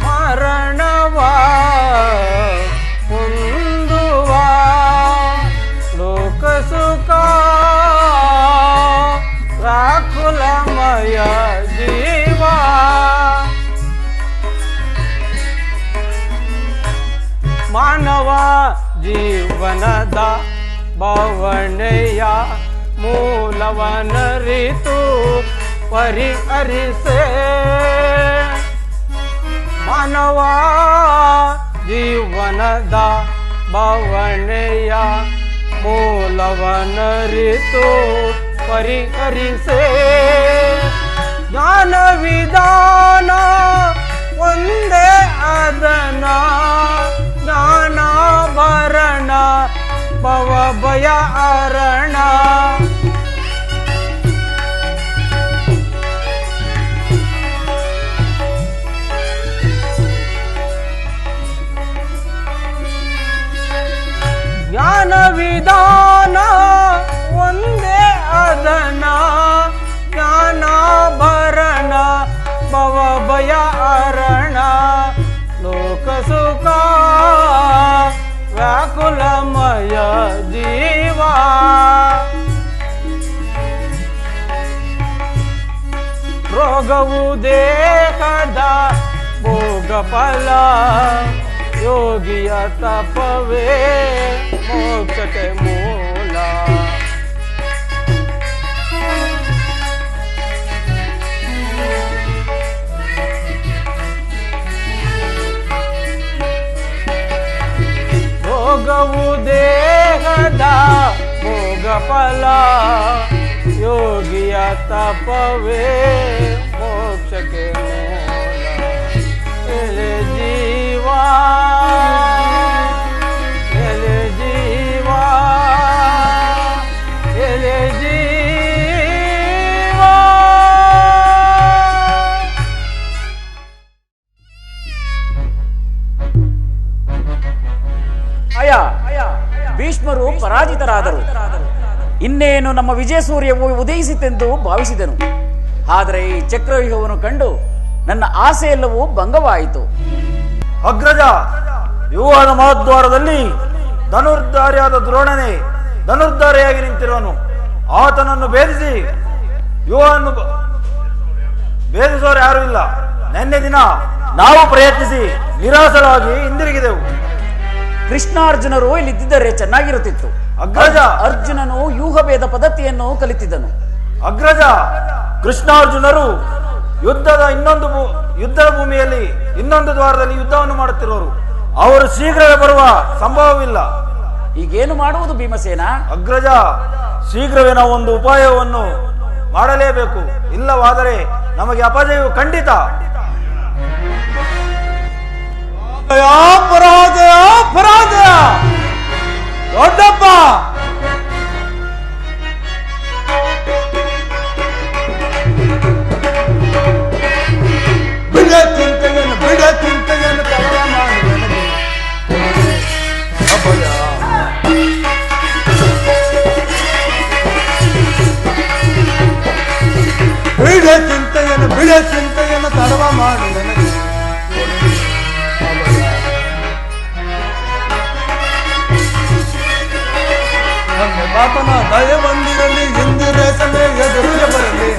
ಮರಣವ ಹೊಂದುವ ಲೋಕಸುಖ ವ್ಯಾಕುಲಮಯ ಜೀವ. ಮಾನವ ಜೀವನದ ಭಾವನೆಯ ಮೂಲವನರಿತು ಪರಿಹರಿಸೆ. ಮಾನವ ಜೀವನದ ಭಾವನೆಯ ಮೂಲವನರಿತು ಪರಿಹರಿಸೆ. ಜ್ಞಾನ ವಿಧಾನ ಒಂದೇ ಅದನ ಜ್ಞಾನಾಭರಣ ಭವ ಭಯ ಹರಣ. ಜ್ಞಾನ ವಿಧಾನ ಒಂದೇ ಅದನ ಜ್ಞಾನಾಭರಣ ಭವ ಭಯ ಹರಣ. ಲೋಕಸುಖ ವ್ಯಾಕುಲಮಯ ಜೀವ. ರೋಗವು ದೇಹದ ಭೋಗ ಫಲ ಯೋಗಿಯ ತಪವೇ ಮೋಕ್ಷಕ್ಕೆ ಮೂಲ. ರೋಗವು ದೇಹದ ಭೋಗ ಫಲ ಯೋಗಿಯ ತಪವೇ ಮೋಕ್ಷಕ್ಕೆ ಮೂಲ. ಎಲೆ ಜೀವ ಎಲೆ ಜೀವ ಎಲೆ ಜೀವ. ಭೀಷ್ಮರು ಪರಾಜಿತರಾದರು. ಇನ್ನೇನು ನಮ್ಮ ವಿಜಯ ಸೂರ್ಯವು ಉದಯಿಸಿತೆಂದು ಭಾವಿಸಿದನು. ಆದರೆ ಈ ಚಕ್ರವ್ಯೂಹವನ್ನು ಕಂಡು ನನ್ನ ಆಸೆಯೆಲ್ಲವೂ ಭಂಗವಾಯಿತು. ಅಗ್ರಜ, ವ್ಯೂಹದ ಮಹದ್ವಾರದಲ್ಲಿ ಧನುರ್ಧಾರಿಯಾದ ದ್ರೋಣನೇ ಧನುರ್ಧಾರಿಯಾಗಿ ನಿಂತಿರುವನು. ಆತನನ್ನು ಭೇದಿಸಿ ವ್ಯೂಹವನ್ನು ಭೇದಿಸುವವರು ಯಾರೂ ಇಲ್ಲ. ನಿನ್ನೆ ದಿನ ನಾವು ಪ್ರಯತ್ನಿಸಿ ನಿರಾಸರಾಗಿ ಹಿಂದಿರುಗಿದೆವು. ಕೃಷ್ಣಾರ್ಜುನರು ಇಲ್ಲಿದ್ದರೆ ಚೆನ್ನಾಗಿರುತ್ತಿತ್ತು. ಅಗ್ರಜ, ಅರ್ಜುನನು ವ್ಯೂಹಭೇದ ಪದ್ಧತಿಯನ್ನು ಕಲಿತಿದ್ದನು. ಅಗ್ರಜ, ಕೃಷ್ಣಾರ್ಜುನರು ಯುದ್ಧದ ಭೂಮಿಯಲ್ಲಿ ಇನ್ನೊಂದು ದ್ವಾರದಲ್ಲಿ ಯುದ್ಧವನ್ನು ಮಾಡುತ್ತಿರುವರು. ಅವರು ಶೀಘ್ರವೇ ಬರುವ ಸಂಭವವಿಲ್ಲ. ಈಗೇನು ಮಾಡುವುದು ಭೀಮಸೇನ? ಅಗ್ರಜ, ಶೀಘ್ರವೇ ನಾವು ಒಂದು ಉಪಾಯವನ್ನು ಮಾಡಲೇಬೇಕು. ಇಲ್ಲವಾದರೆ ನಮಗೆ ಅಪಜಯವು ಖಂಡಿತ. ಪರಾಜಯ ಪರಾಜಯ ದೊಡ್ಡಪ್ಪ, ಬಿಡ ಚಿಂತೆಯನ್ನು ಕವಲ ಮಾಡಿ ನನಗೆ ಅಭಯ. ಬಿಡ ಚಿಂತೆಯನ್ನು ತಡವ ಮಾಡಿ ನನಗೆ ಆತನ ದಯ ಬಂದಿರಲಿ, ಇಂದಿರೇಸನೆ ಎದುರಿಗೆ ಬರಲಿ.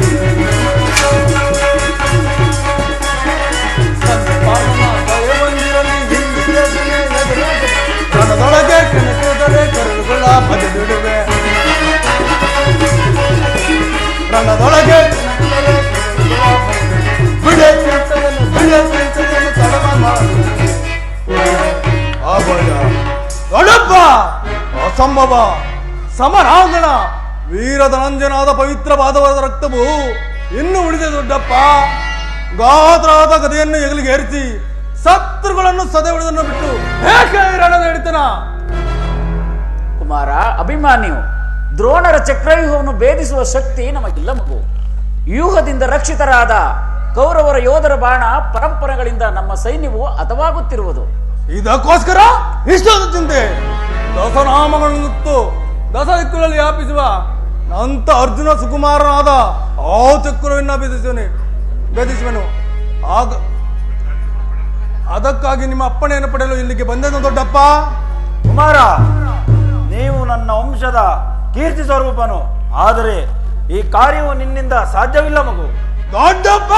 ಆತನ ದಯ ಬಂದಿರಲಿ, ಇಂದಿರೇಸನೆ ಎದುರಿಗೆ ಬರಲಿ. ಕಣದೊಳಗೆ ಕೆಣಕಿದರೆ ಕರುಳುಗಳ ಬದಿಬಿಡುವೆ. ರಣದೊಳಗೆ ಬಿಡ ಚಿಂತೆಯನ್ನು ತಡವ ಮಾಡಿ ಅಭಯ. ದೊಡ್ಡಪ್ಪ, ಅಸಂಭವ ಸಮರಾಂಗಣ ವೀರಧನಂಜನಾದ ಪವಿತ್ರವಾದವಾದ ರಕ್ತವು ಇನ್ನು ಉಳಿದೆ ದೊಡ್ಡಪ್ಪ. ಗಾತ್ರಾದ ಗದೆಯನ್ನು ಹೆಗಲಿಗೆ ಏರಿಸಿ ಶತ್ರುಗಳನ್ನು ಸದೆ ಉಳಿದನ್ನು ಬಿಟ್ಟು ಏಕೆ ರಣದ ಹಿಡಿತನ? ಕುಮಾರ ಅಭಿಮಾನ್ಯು, ದ್ರೋಣರ ಚಕ್ರವ್ಯೂಹವನ್ನು ಭೇದಿಸುವ ಶಕ್ತಿ ನಮಗಿಲ್ಲ ಮಗು. ವ್ಯೂಹದಿಂದ ರಕ್ಷಿತರಾದ ಕೌರವರ ಯೋಧರ ಬಾಣ ಪರಂಪರೆಗಳಿಂದ ನಮ್ಮ ಸೈನ್ಯವು ಹತವಾಗುತ್ತಿರುವುದು. ಇದಕ್ಕೋಸ್ಕರ ಇಷ್ಟೊಂದು ಚಿಂತೆ? ದಸನಾಮಗಳನ್ನು ದಸ ದಿಕ್ಕುಗಳಲ್ಲಿ ವ್ಯಾಪಿಸುವ ನಂತ ಅರ್ಜುನ ಸುಕುಮಾರನಾದ ಆ ಚಕ್ರವನ್ನು ಭೇದಿಸುವನು. ಆಗ ಅದಕ್ಕಾಗಿ ನಿಮ್ಮ ಅಪ್ಪಣೆಯನ್ನು ಪಡೆಯಲು ಇಲ್ಲಿಗೆ ಬಂದೆನು ದೊಡ್ಡಪ್ಪ. ಕುಮಾರ, ನೀವು ನನ್ನ ವಂಶದ ಕೀರ್ತಿ ಸ್ವರೂಪನು. ಆದರೆ ಈ ಕಾರ್ಯವು ನಿನ್ನಿಂದ ಸಾಧ್ಯವಿಲ್ಲ ಮಗು. ದೊಡ್ಡಪ್ಪ,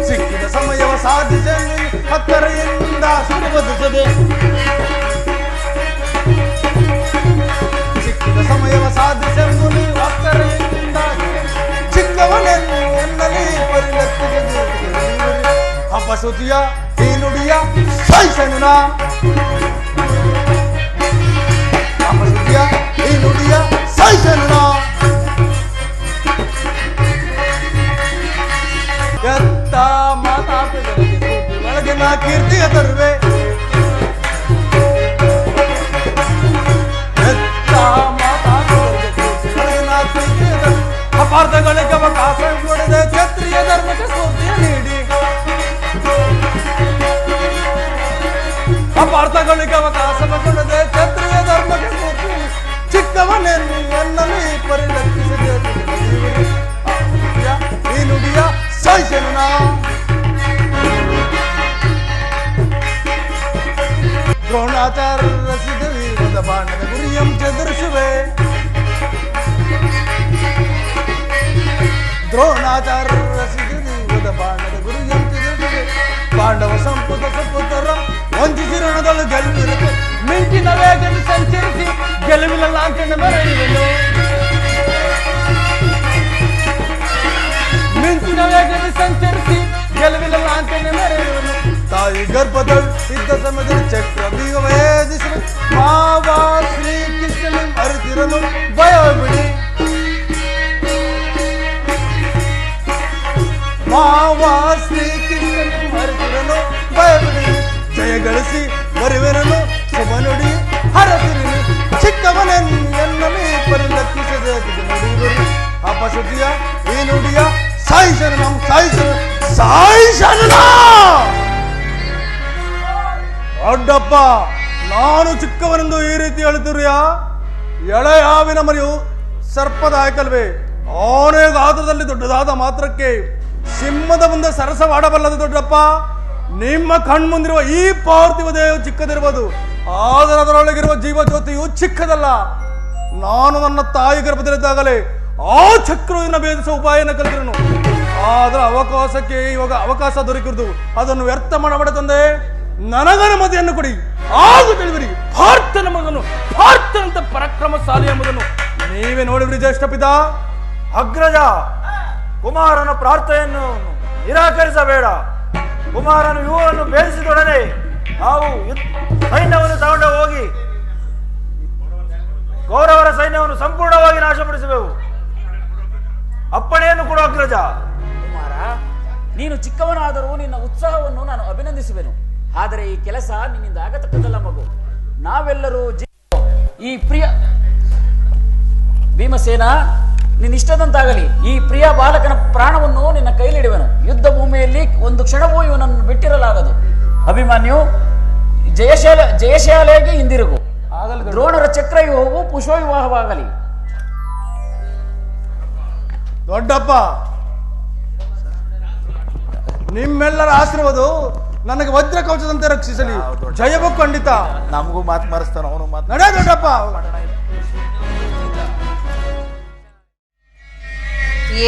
ಸಿಕ್ಕಿದ ಸಮಯವ ಸಾಧಿಸಲು ಹತ್ತರೆಯಿಂದ ಸುಡುವುದಿಸದೆ. ಸಿಕ್ಕಿದ ಸಮಯವ ಸಾಧಿಸಲು ನೀವು ಹತ್ತರೆಯಿಂದ ಚಿಕ್ಕವನೆನ್ನು ಎನ್ನಲಿ ಪರಿಲಕ್ಷಿಸದೆ. ಅಪಶ್ರುತಿಯ ಈ ನುಡಿಯ ಸಹಿಸನುನ, ಅಪಶ್ರುತಿಯ ಈ ನುಡಿಯ ಸಹಿಸನುನ. ಎತ್ತ ಮಾತಾಪಿದರಿಗೆ ಒಳಗೆ ನಾ ಕೀರ್ತಿಯ ತರುವೆ. ಎತ್ತ ಮಾತಾಪಿದರಿಗೆ ಒಳಗೆ ನಾ ಕೀರ್ತಿಯ ತರುವೆ. ಅಪಾರ್ಥಗಳಿಗೆ ಅವಕಾಶ ಕೊಡದೆ ಕ್ಷತ್ರಿಯ ಧರ್ಮಕ್ಕೆ ಸ್ಫೂರ್ತಿಯ ನೀಡಿ. ಅಪಾರ್ಥಗಳಿಗೆ ಅವಕಾಶ ಕೊಡದೆ ಕ್ಷತ್ರಿಯ ಧರ್ಮಕ್ಕೆ ಸ್ಫೂರ್ತಿ. ಚಿಕ್ಕವನೆನ್ನು ಎನ್ನಲಿ ಪರಿಲಕ್ಷಿಸದೆ ಈ ನುಡಿಯ ಸಹಿಸನ. ದ್ರೋಣಾಚಾರ್ಯ ರಚಿತ ವೀರದ ಬಾಣದ ಗುರಿಯಂ ಚದುರಿಸುವೆ. ದ್ರೋಣಾಚಾರ್ಯ ರಚಿತ ವೀರದ ಬಾಣದ ಗುರಿಯಂ ಚದುರಿಸುವೆ. ಪಾಂಡವ ಸಂಪುಟ ಸಪುತರ ವಂಚಿಸಿ ರಣದಳು ಗೆಲುವಿರುತ್ತೆ. ಮಿಂಚಿನ ವೇಗದಲ್ಲಿ ಸಂಚರಿಸಿ ಗೆಲುವಿನ ಲಾಂಛನ ಮೆರೆಯುವೆನು. ಮಿಂಚಿನ ವೇಗದಲ್ಲಿ ಸಂಚರಿಸಿ ಗೆಲುವಿನ ಲಾಂಛನ ಮೆರೆಯುವೆನು. ತಾಯಿ ಗರ್ಭದಳು ಇದ್ದ ಸಮಯದಲ್ಲಿ ಚಕ್ರ ಬೀಗ ವೇದಿಸಲು ಮಾವ ಶ್ರೀಕೃಷ್ಣನ ಅರಿತಿರಲು ಭಯ ಬಿಡಿ. ಮಾವ ಶ್ರೀಕೃಷ್ಣನ ಅರಿತಿರಲು ಭಯ ಬಿಡಿ. ಜಯ ಗಳಿಸಿ ಬರುವೆನನು ಶುಭ ನುಡಿ ಹರಸಿರಲಿ. ಚಿಕ್ಕವನೆನ್ನು ಎನ್ನಲಿ ಪರಿಲಕ್ಷಿಸದೆ ನುಡಿಯುವರು. ಅಪಶ್ರುತಿಯ ಈ ನುಡಿಯ ಸಾಯಿಸನು ನಮ್ಮ ಸಾಯಿಸನು. ದೊಡ್ಡಪ್ಪ, ನಾನು ಚಿಕ್ಕವನೆಂದು ಈ ರೀತಿ ಹೇಳುತ್ತಿರುವೆಯಾ? ಎಳೆ ಹಾವಿನ ಮರಿಯು ಸರ್ಪದ ಆಯ್ಕಲ್ವೇ? ಆನೆ ಗಾತ್ರದಲ್ಲಿ ದೊಡ್ಡದಾದ ಮಾತ್ರಕ್ಕೆ ಸಿಂಹದ ಮುಂದೆ ಸರಸವಾಡಬಲ್ಲದು ದೊಡ್ಡಪ್ಪ. ನಿಮ್ಮ ಕಣ್ಮುಂದಿರುವ ಈ ಪಾರ್ಥಿವ ದೇಹವು ಚಿಕ್ಕದಿರಬಹುದು, ಆದರೆ ಅದರೊಳಗಿರುವ ಜೀವ ಜ್ಯೋತಿಯು ಚಿಕ್ಕದಲ್ಲ. ನಾನು ನನ್ನ ತಾಯಿ ಗರ್ಭದಲ್ಲಿದ್ದಾಗಲೇ ಆ ಚಕ್ರವನ್ನು ಭೇದಿಸುವ ಉಪಾಯನ ಕಲಿತಿರನು. ಆದ್ರೆ ಅವಕಾಶಕ್ಕೆ ಇವಾಗ ಅವಕಾಶ ದೊರಕಿರುವುದು, ಅದನ್ನು ವ್ಯರ್ಥ ಮಾಡಬೇಡ ತಂದೆ. ನನಗನುಮತಿಯನ್ನು ಕೊಡಿ, ಆಗು ತಿಳಿಬಿರಿ. ಭಾರತ ಪಾಂಡನ ಮಗನು ಪಾರ್ಥನಂತ ಪರಾಕ್ರಮಶಾಲಿ ಎಂಬುದನ್ನು ನೀವೇ ನೋಡಿದ್ರಿ ಜ್ಯೇಷ್ಠ ಪಿತಾ. ಅಗ್ರಜ, ಕುಮಾರನ ಪ್ರಾರ್ಥನೆಯನ್ನು ನಿರಾಕರಿಸಬೇಡ. ಕುಮಾರನು ಇವುಗಳನ್ನು ಭೇದಿಸಿದೊಡನೆ ನಾವು ಸೈನ್ಯವನ್ನು ತಗೊಂಡು ಹೋಗಿ ಕೌರವರ ಸೈನ್ಯವನ್ನು ಸಂಪೂರ್ಣವಾಗಿ ನಾಶಪಡಿಸಬೇಕು. ಅಪ್ಪಣೆಯನ್ನು ಕೊಡು ಅಗ್ರಜ. ಕುಮಾರ, ನೀನು ಚಿಕ್ಕವನಾದರೂ ನಿನ್ನ ಉತ್ಸಾಹವನ್ನು ನಾನು ಅಭಿನಂದಿಸುವೆನು. ಆದರೆ ಈ ಕೆಲಸ ನಿನ್ನಿಂದ ಆಗತಕ್ಕದ್ದಲ್ಲ ಮಗು. ನಾವೆಲ್ಲರೂ ಈ ಪ್ರಿಯ ಭೀಮಸೇನ, ನಿನ್ನಿಷ್ಟದಂತಾಗಲಿ. ಈ ಪ್ರಿಯ ಬಾಲಕನ ಪ್ರಾಣವನ್ನು ನಿನ್ನ ಕೈಲಿಡುವೆನು. ಯುದ್ಧ ಭೂಮಿಯಲ್ಲಿ ಒಂದು ಕ್ಷಣವೂ ಇವನನ್ನು ಬಿಟ್ಟಿರಲಾಗದು. ಅಭಿಮನ್ಯು, ಜಯಶಾಲೆಗೆ ಹಿಂದಿರುಗು. ದ್ರೋಣರ ಚಕ್ರವ್ಯೂಹವು ಪುಷ್ಪವಿವಾಹವಾಗಲಿ. ದೊಡ್ಡಪ್ಪ, ನಿಮ್ಮೆಲ್ಲರ ಆಶೀರ್ವಾದ ನನಗೆ ವಜ್ರ ಕವಚದಂತೆ ರಕ್ಷಿಸಲಿ. ಜಯವು ಖಂಡಿತ. ನಮಗೂ ಮಾತು ಮರೆಸ್ತಾನ ಅವನು ಮಾತು. ನಡೆ ದೊಡ್ಡಪ್ಪ.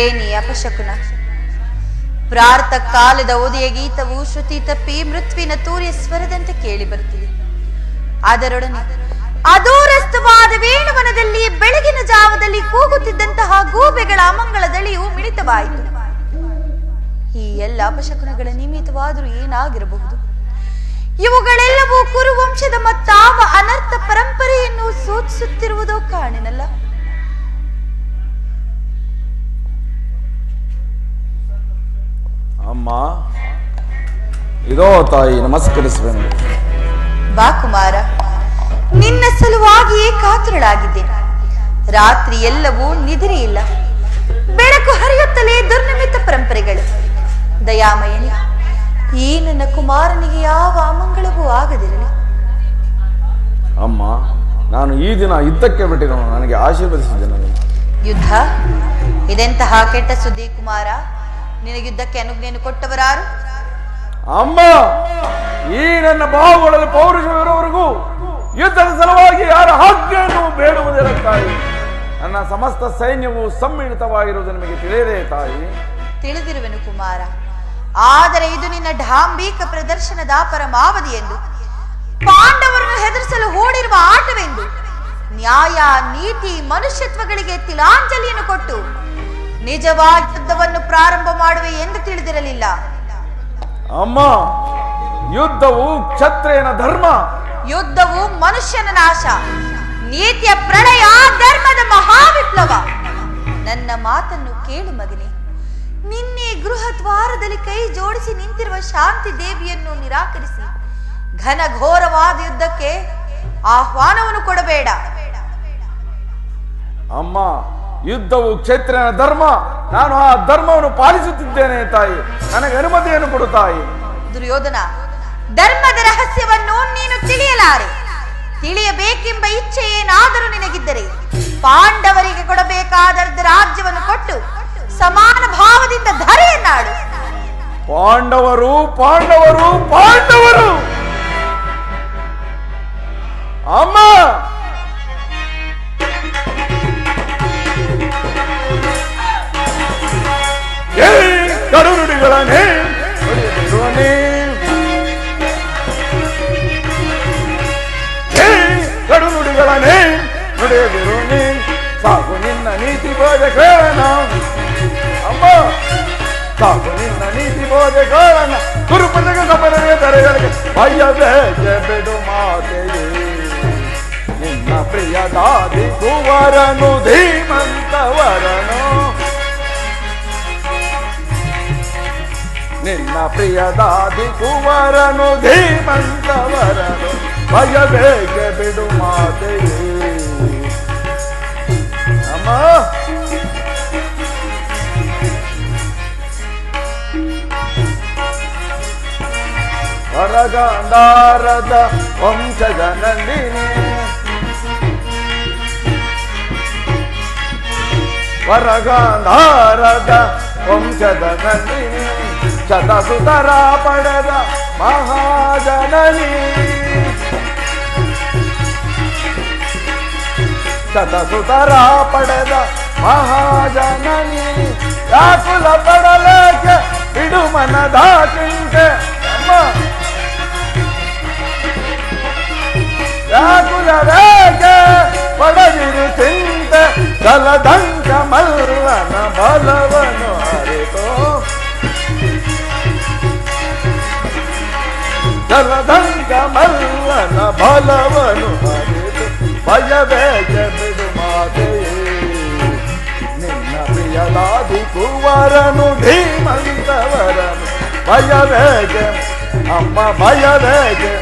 ಏನಿ ಅಪಶಕುನ. ಪ್ರಾರ್ಥ ಕಾಲದ ಉದಯ ಗೀತವು ಶ್ರುತಿ ತಪ್ಪಿ ಮೃತ್ವಿನ ತೂರ್ಯ ಸ್ವರದಂತೆ ಕೇಳಿ ಬರುತ್ತಿದೆ. ಅದರೊಡನೆ ಅದೂರಸ್ಥವಾದ ವೇಣುವನದಲ್ಲಿ ಬೆಳಗಿನ ಜಾವದಲ್ಲಿ ಕೂಗುತ್ತಿದ್ದಂತಹ ಗೂಬೆಗಳ ಅಮಂಗಳ ದಳಿಯು ಮಿಳಿತವಾಯಿತು. ಈ ಎಲ್ಲ ಅಪಶಕುನಗಳ ನಿಮಿತ್ತವಾದರೂ ಏನಾಗಿರಬಹುದು? ಇವುಗಳೆಲ್ಲವೂ ಕುರುವಂಶದ ಮತ್ತಾವ ಅನರ್ಥ ಪರಂಪರೆಯನ್ನು ಸೂಚಿಸುತ್ತಿರುವುದೋ ಕಾಣೆನಲ್ಲ. ಅಮ್ಮ, ಇದೋ ತಾಯಿ, ನಮಸ್ಕರಿಸುವೆನು. ಬಾ ಕುಮಾರ, ನಿನ್ನ ಸಲುವಾಗಿಯೇ ಕಾತುರಳಾಗಿದ್ದೇನೆ. ರಾತ್ರಿ ಎಲ್ಲವೂ ನಿದ್ರೆ ಇಲ್ಲ, ಬೆಳಕು ಹರಿಯುತ್ತಲೇ ದುರ್ನಿಮಿತ್ತ ಪರಂಪರೆಗಳು. ದಯಾಮಯನಿ, ಈ ನನ್ನ ಕುಮಾರನಿಗೆ ಯಾವ ಅಮಂಗಳವೂ ಆಗದಿರಲಿ. ಅಮ್ಮ, ನಾನು ಈ ದಿನ ಯುದ್ಧಕ್ಕೆ ಬಿಟ್ಟಿರೋ ನನಗೆ ಆಶೀರ್ವದಿಸಿದೆ. ನನಗೆ ಯುದ್ಧ? ಇದೆಂತಹ ಕೆಟ್ಟ ಸುದ್ದಿ ಕುಮಾರ. ನಿನಗೆ ಯುದ್ಧಕ್ಕೆ ಅನುಜ್ಞೆಯನ್ನು ಕೊಟ್ಟವರಾರು? ಅಮ್ಮ, ಈ ನನ್ನ ಬಾಹುಗಳಲ್ಲಿ ಪೌರುಷವಿರುವವರೆಗೂ ಯುದ್ಧದ ಸಲುವಾಗಿ ಯಾರ ಆಜ್ಞೆಯನ್ನು ಬೇಡುವುದಿಲ್ಲ ತಾಯಿ. ನನ್ನ ಸಮಸ್ತ ಸೈನ್ಯವು ಸಮ್ಮಿಳಿತವಾಗಿರುವುದು ನಿಮಗೆ ತಿಳಿಯದೇ ತಾಯಿ? ತಿಳಿದಿರುವೆನು ಕುಮಾರ. ಆದರೆ ಇದು ನಿನ್ನ ಢಾಂಬಿಕ ಪ್ರದರ್ಶನದ ಪರಮಾವಧಿ ಎಂದು, ಪಾಂಡವರನ್ನು ಹೆದರಿಸಲು ಹೂಡಿರುವ ಆಟವೆಂದು, ನ್ಯಾಯ ನೀತಿ ಮನುಷ್ಯತ್ವಗಳಿಗೆ ತಿಲಾಂಜಲಿಯನ್ನು ಕೊಟ್ಟು ನಿಜವಾದ ಯುದ್ಧವನ್ನು ಪ್ರಾರಂಭ ಮಾಡುವೆ ಎಂದು ತಿಳಿದಿರಲಿಲ್ಲ. ಅಮ್ಮ, ಯುದ್ಧವು ಕ್ಷತ್ರಿಯನ ಧರ್ಮ. ಯುದ್ಧವು ಮನುಷ್ಯನ ನಾಶ, ನೀತಿಯ ಪ್ರಳಯ, ಧರ್ಮದ ಮಹಾವಿಪ್ಲವ. ನನ್ನ ಮಾತನ್ನು ಕೇಳು ಮಗನೇ. ನಿನ್ನೆ ಗೃಹ ದ್ವಾರದಲ್ಲಿ ಕೈ ಜೋಡಿಸಿ ನಿಂತಿರುವ ಶಾಂತಿ ದೇವಿಯನ್ನು ನಿರಾಕರಿಸಿ ಘನಘೋರವಾದ ಯುದ್ಧಕ್ಕೆ ಆಹ್ವಾನವನ್ನು ಕೊಡಬೇಡ. ಅಮ್ಮ, ಯುದ್ಧವು ಕ್ಷತ್ರಿಯನ ಧರ್ಮ. ನಾನು ಆ ಧರ್ಮವನ್ನು ಪಾಲಿಸುತ್ತಿದ್ದೇನೆ ತಾಯಿ. ನನಗೆ ಅನುಮತಿಯನ್ನು ಕೊಡು ತಾಯಿ. ದುರ್ಯೋಧನ, ಧರ್ಮದ ರಹಸ್ಯವನ್ನು ನೀನು ತಿಳಿಯಲಾರೆ. ತಿಳಿಯಬೇಕೆಂಬ ಇಚ್ಛೆ ಏನಾದರೂ ನಿನಗಿದ್ದರೆ ಪಾಂಡವರಿಗೆ ಕೊಡಬೇಕಾದ ರಾಜ್ಯವನ್ನು ಕೊಟ್ಟು ಸಮಾನ ಭಾವದಿಂದ ಧರೆಯನ್ನಾಡು. ಪಾಂಡವರು ಪಾಂಡವರು ಪಾಂಡವರು. ಅಮ್ಮ, ಕಡುನುಡಿಗಳನ್ನೇ ಕಡುನುಡಿಗಳನ್ನೇ ನುಡಿಯದಿರು ನೀ. ಸಾಕು ನಿನ್ನ ನೀತಿ ಬೋಧಕರಣ. ಅಮ್ಮ, ಸಾಕು ನಿನ್ನ ನೀತಿ ಬೋಧಕರಣ. ಗುರುಪದಕ ಸಪನೆಯ ತರೆಗಳಿಗೆ ಭಯಬೇಕೆ ಬಿಡು ಮಾತೆಯೇ. ನಿನ್ನ ಪ್ರಿಯದಾದಿ ಕುವರನು ಧೀಮಂತವರನು. ನಿನ್ನ ಪ್ರಿಯದಾದಿ ಕುವರನು ಧೀಮಂತವರನು. ಭಯಬೇಕೆ ಬಿಡು ಮಾತೆಯೇ. ಅಮ್ಮ, ವರಗಾಂಧಾರದ ವಂಶಜ ನಂದಿನಿ. ವರಗಾಂಧಾರದ ವಂಶದ ನಂದಿನಿ. ಶತಸುತರ ಪಡೆದ ಮಹಾಜನನಿ. ಶತಸುತರ ಪಡೆದ ಮಹಾಜನನಿ. ವ್ಯಾಕುಲ ಪಡಲೇಕೆ ಬಿಡು ಮನದ ಚಿಂತೆ. ಅಮ್ಮ, ವ್ಯಾಕುಲ ಜಲದಂಕ ಮಲ್ಲನ ಬಲವನು ಅರಿತೋ ಜಲದಂಕ ಮಲ್ಲನ ಬಲವನು ಅರಿತು ಭಯಬೇಕೆ ಬಿಡು ಮಾತೆಯೇ ನಿನ್ನ ಪ್ರಿಯಲಾದಿ ಕುವರನು ಧೀಮಂತವರನು ಭಯಬೇಕೆ ಅಮ್ಮ ಭಯಬೇಕೆ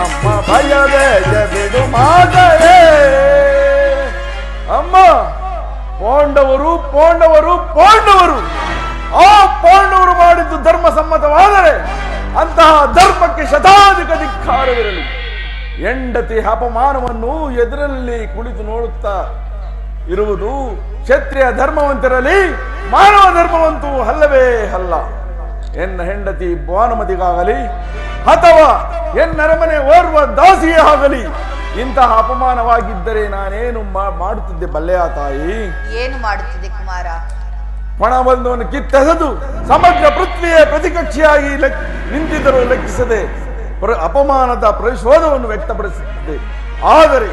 ಅಮ್ಮ ಭಯಬೇಕೆ ಬಿಡು ಮಾತೆಯೇ ಅಮ್ಮ ಪಾಂಡವರು ಪಾಂಡವರು ಪಾಂಡವರು ಆ ಪಾಂಡವರು ಮಾಡಿದ್ದು ಧರ್ಮ ಸಮ್ಮತವಾದರೆ ಅಂತಹ ಧರ್ಮಕ್ಕೆ ಶತಾಧಿಕ ಧಿಕ್ಕಾರವಿರಲಿ. ಹೆಂಡತಿ ಅಪಮಾನವನ್ನು ಎದುರಲ್ಲಿ ಕುಳಿತು ನೋಡುತ್ತಾ ಇರುವುದು ಕ್ಷತ್ರಿಯ ಧರ್ಮವಂತರಲ್ಲಿ ಮಾನವ ಧರ್ಮವಂತೂ ಅಲ್ಲವೇ ಅಲ್ಲ. ಎನ್ನ ಹೆಂಡತಿ ಭಾನುಮತಿಗಾಗಲಿ ಅಥವಾ ಎನ್ನರಮನೆ ಓರ್ವ ದಾಸಿಯೇ ಆಗಲಿ ಇಂತಹ ಅಪಮಾನವಾಗಿದ್ದರೆ ನಾನೇನು ಮಾಡುತ್ತಿದ್ದೆ ಬಲ್ಲೆಯ ತಾಯಿ? ಏನು ಮಾಡುತ್ತಿದ್ದೆ ಕುಮಾರ? ಪಣಬಂಧವನ್ನು ಕಿತ್ತೆಸೆದು ಸಮಗ್ರ ಪೃಥ್ವಿಯ ಪ್ರತಿಕಕ್ಷಿಯಾಗಿ ನಿಂತಿದ್ದರೂ ಲೆಕ್ಕಿಸದೆ ಅಪಮಾನದ ಪ್ರತಿಶೋಧವನ್ನು ವ್ಯಕ್ತಪಡಿಸುತ್ತಿದ್ದೆ. ಆದರೆ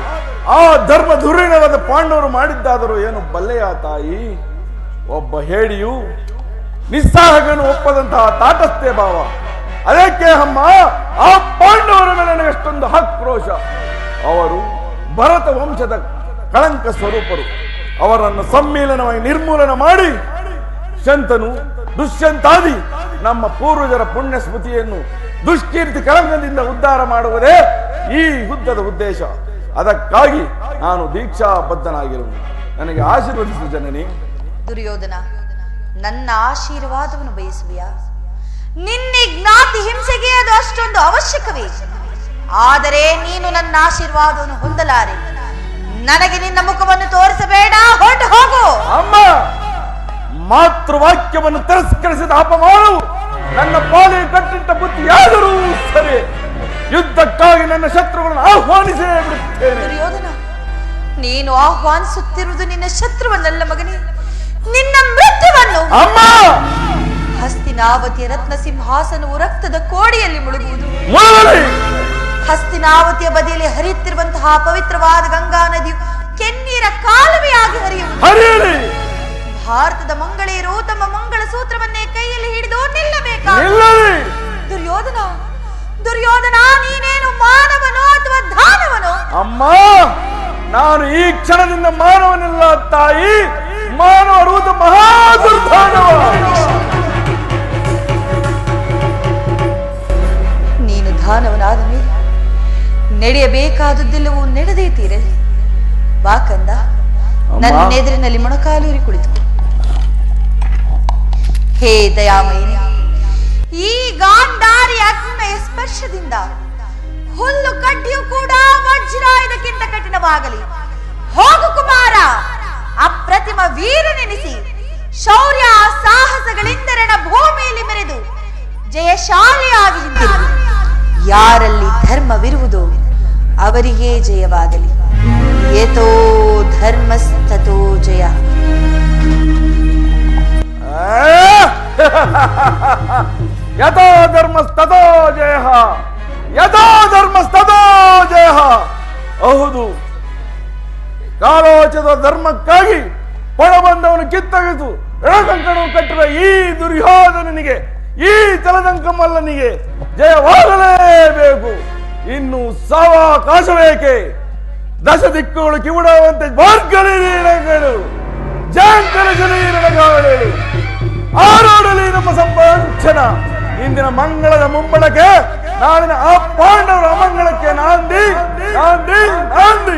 ಆ ಧರ್ಮ ಧುರೀಣವಾದ ಪಾಂಡವರು ಮಾಡಿದ್ದಾದರೂ ಏನು ಬಲ್ಲೆಯ ತಾಯಿ? ಒಬ್ಬ ಹೇಡಿಯು ನಿಸ್ಸಾಹಕನು ಒಪ್ಪದಂತಹ ತಾಟಸ್ಥ್ಯ ಭಾವ. ಅದಕ್ಕೆ ಅಮ್ಮ ಆ ಪಾಂಡವರ ಮೇಲೆ ನನಗಷ್ಟೊಂದು ಆಕ್ರೋಶ. ಅವರು ಭರತ ವಂಶದ ಕಳಂಕ ಸ್ವರೂಪರು. ಅವರನ್ನು ಸಮ್ಮಿಲನವಾಗಿ ನಿರ್ಮೂಲನ ಮಾಡಿ ಶಂತನು ದುಷ್ಯಂತಾದಿ ನಮ್ಮ ಪೂರ್ವಜರ ಪುಣ್ಯ ಸ್ಮೃತಿಯನ್ನು ದುಷ್ಕೀರ್ತಿ ಕಳಂಕದಿಂದ ಉದ್ಧಾರ ಮಾಡುವುದೇ ಈ ಯುದ್ಧದ ಉದ್ದೇಶ. ಅದಕ್ಕಾಗಿ ನಾನು ದೀಕ್ಷಾಬದ್ಧನಾಗಿರುವುದು. ನನಗೆ ಆಶೀರ್ವದಿಸು ಜನನಿ. ದುರ್ಯೋಧನ, ನನ್ನ ಆಶೀರ್ವಾದವನ್ನು ಬಯಸುವಿಯಾ? ನಿನ್ನ ಜ್ಞಾತಿ ಹಿಂಸೆಗೆ ಅದು ಅಷ್ಟೊಂದು ಅವಶ್ಯಕವೇ? ಆದರೆ ನೀನು ನನ್ನ ಆಶೀರ್ವಾದವನ್ನು ಹೊಂದಲಾರೆ. ನನಗೆ ನಿನ್ನ ಮುಖವನ್ನು ತೋರಿಸಬೇಡ, ಹೊರಟು ಹೋಗು. ಅಮ್ಮ, ಮಾತೃವಾಕ್ಯವನ್ನು ತಿರಸ್ಕರಿಸಿದ ಅಪಮಾನವು ನನ್ನ ಪಾಲಿಗೆ ಕಟ್ಟಿಟ್ಟ ಬುದ್ಧಿಯಾದರೂ ಸರಿ ಯುದ್ಧಕ್ಕಾಗಿ ನನ್ನ ಶತ್ರುಗಳನ್ನು ಆಹ್ವಾನಿಸೇ ಬಿಡುತ್ತೇನೆ. ದುರ್ಯೋಧನ, ನೀನು ಆಹ್ವಾನಿಸುತ್ತಿರುವುದು ನಿನ್ನ ಶತ್ರುವನ್ನಲ್ಲ ಮಗನೇ, ನಿನ್ನ ಮೃತ್ಯುವನ್ನು. ಅಮ್ಮ, ಹಸ್ತಿನಾವತಿಯ ರತ್ನ ಸಿಂಹಾಸನವು ರಕ್ತದ ಕೋಡಿಯಲ್ಲಿ ಮುಳುಗುವುದು. ಮುಳುಗಲಿ. ಹಸ್ತಿನಾವತಿಯ ಬದಿಯಲ್ಲಿ ಹರಿಯುತ್ತಿರುವಂತಹ ಪವಿತ್ರವಾದ ಗಂಗಾ ನದಿಯು ಕೆನ್ನೀರ ಕಾಲುವೆಯಾಗಿ ಹರಿಯುವುದು. ಭಾರತದ ಮಂಗಳೀರು ತಮ್ಮ ಮಂಗಳ ಸೂತ್ರವನ್ನೇ ಕೈಯಲ್ಲಿ ಹಿಡಿದು ನಿಲ್ಲಬೇಕಾ? ದುರ್ಯೋಧನ, ದುರ್ಯೋಧನ, ನೀನೇನು ಮಾನವನೋ ಅಥವಾ ದಾನವನೋ? ಅಮ್ಮ, ನಾನು ಈ ಕ್ಷಣದಿಂದ ಮಾನವನಿಲ್ಲ ತಾಯಿ. ಮಾನವ ರೂಪ ಮಹಾದುರ್ಧಾನವ. ನೀನು ದಾನವನಾದ ಮೇಲೆ ನಡೆಯಬೇಕಾದದ್ದೆಲ್ಲವೂ ನಡೆದೇ ತೀರಲಿ. ಬಾಕಂದ, ನನ್ನ ಎದುರಿನಲ್ಲಿ ಮೊಣಕಾಲೂರಿ ಕುಳಿತು. ಹೇ ದಯಾಮಯಿನಿ, ಈ ಗಾಂಧಾರಿ ಅಗ್ನಿಯ ಸ್ಪರ್ಶದಿಂದ ಹುಲ್ಲು ಕಡ್ಡಿಯು ಕೂಡ ವಜ್ರಾಯುಧಕ್ಕಿಂತ ಕಠಿಣವಾಗಲಿ. ಹೋಗು ಕುಮಾರ, ಅಪ್ರತಿಮ ವೀರನೆನಿಸಿ ಶೌರ್ಯ ಸಾಹಸಗಳಿಂದರಣ ಭೂಮಿಯಲ್ಲಿ ಮೆರೆದು ಜಯಶಾಲಿಯಾಗಿ ಹಿಂದಿರುಗು. ಯಾರಲ್ಲಿ ಧರ್ಮವಿರುವುದೋ ಅವರಿಗೆ ಜಯವಾಗಲಿ. ಯತೋ ಧರ್ಮಸ್ತತೋ ಜಯ. ಯಥೋ ಧರ್ಮಸ್ತತೋ ಜಯ, ಯಥೋ ಧರ್ಮಸ್ತತೋ ಜಯ. ಹೌದು, ಕಾಲೋಚಿತ ಧರ್ಮಕ್ಕಾಗಿ ಪಣಬಂಧವನ್ನು ಕಿತ್ತೊಗೆದು ಎಳಕಂಕಣವು ಕಟ್ಟಿದ ಈ ದುರ್ಯೋಧನನಿಗೆ, ಈ ಜಲದಂಕಮಲ್ಲನಿಗೆ ಜಯವಾಗಲೇಬೇಕು. ಇನ್ನು ಸಾವಕಾಶವೇಕೆ? ದಶ ದಿಕ್ಕುಗಳು ಕಿವುಡುವಂತೆ ಬಾರ್ಗಲಿಗಳು ಜಾಂಕರ ಜನಗಾವಲೇಳು ಆರೋಡಲಿ ನಮ್ಮ ಸಂಪಾಂಚನ. ಇಂದಿನ ಮಂಗಳದ ಮುಂಬಳಕೆ ನಾಳಿನ ಆ ಪಾಂಡವರ ಅಮಂಗಳಕ್ಕೆ ನಾಂದಿ ನಾಂದಿ ನಾಂದಿ.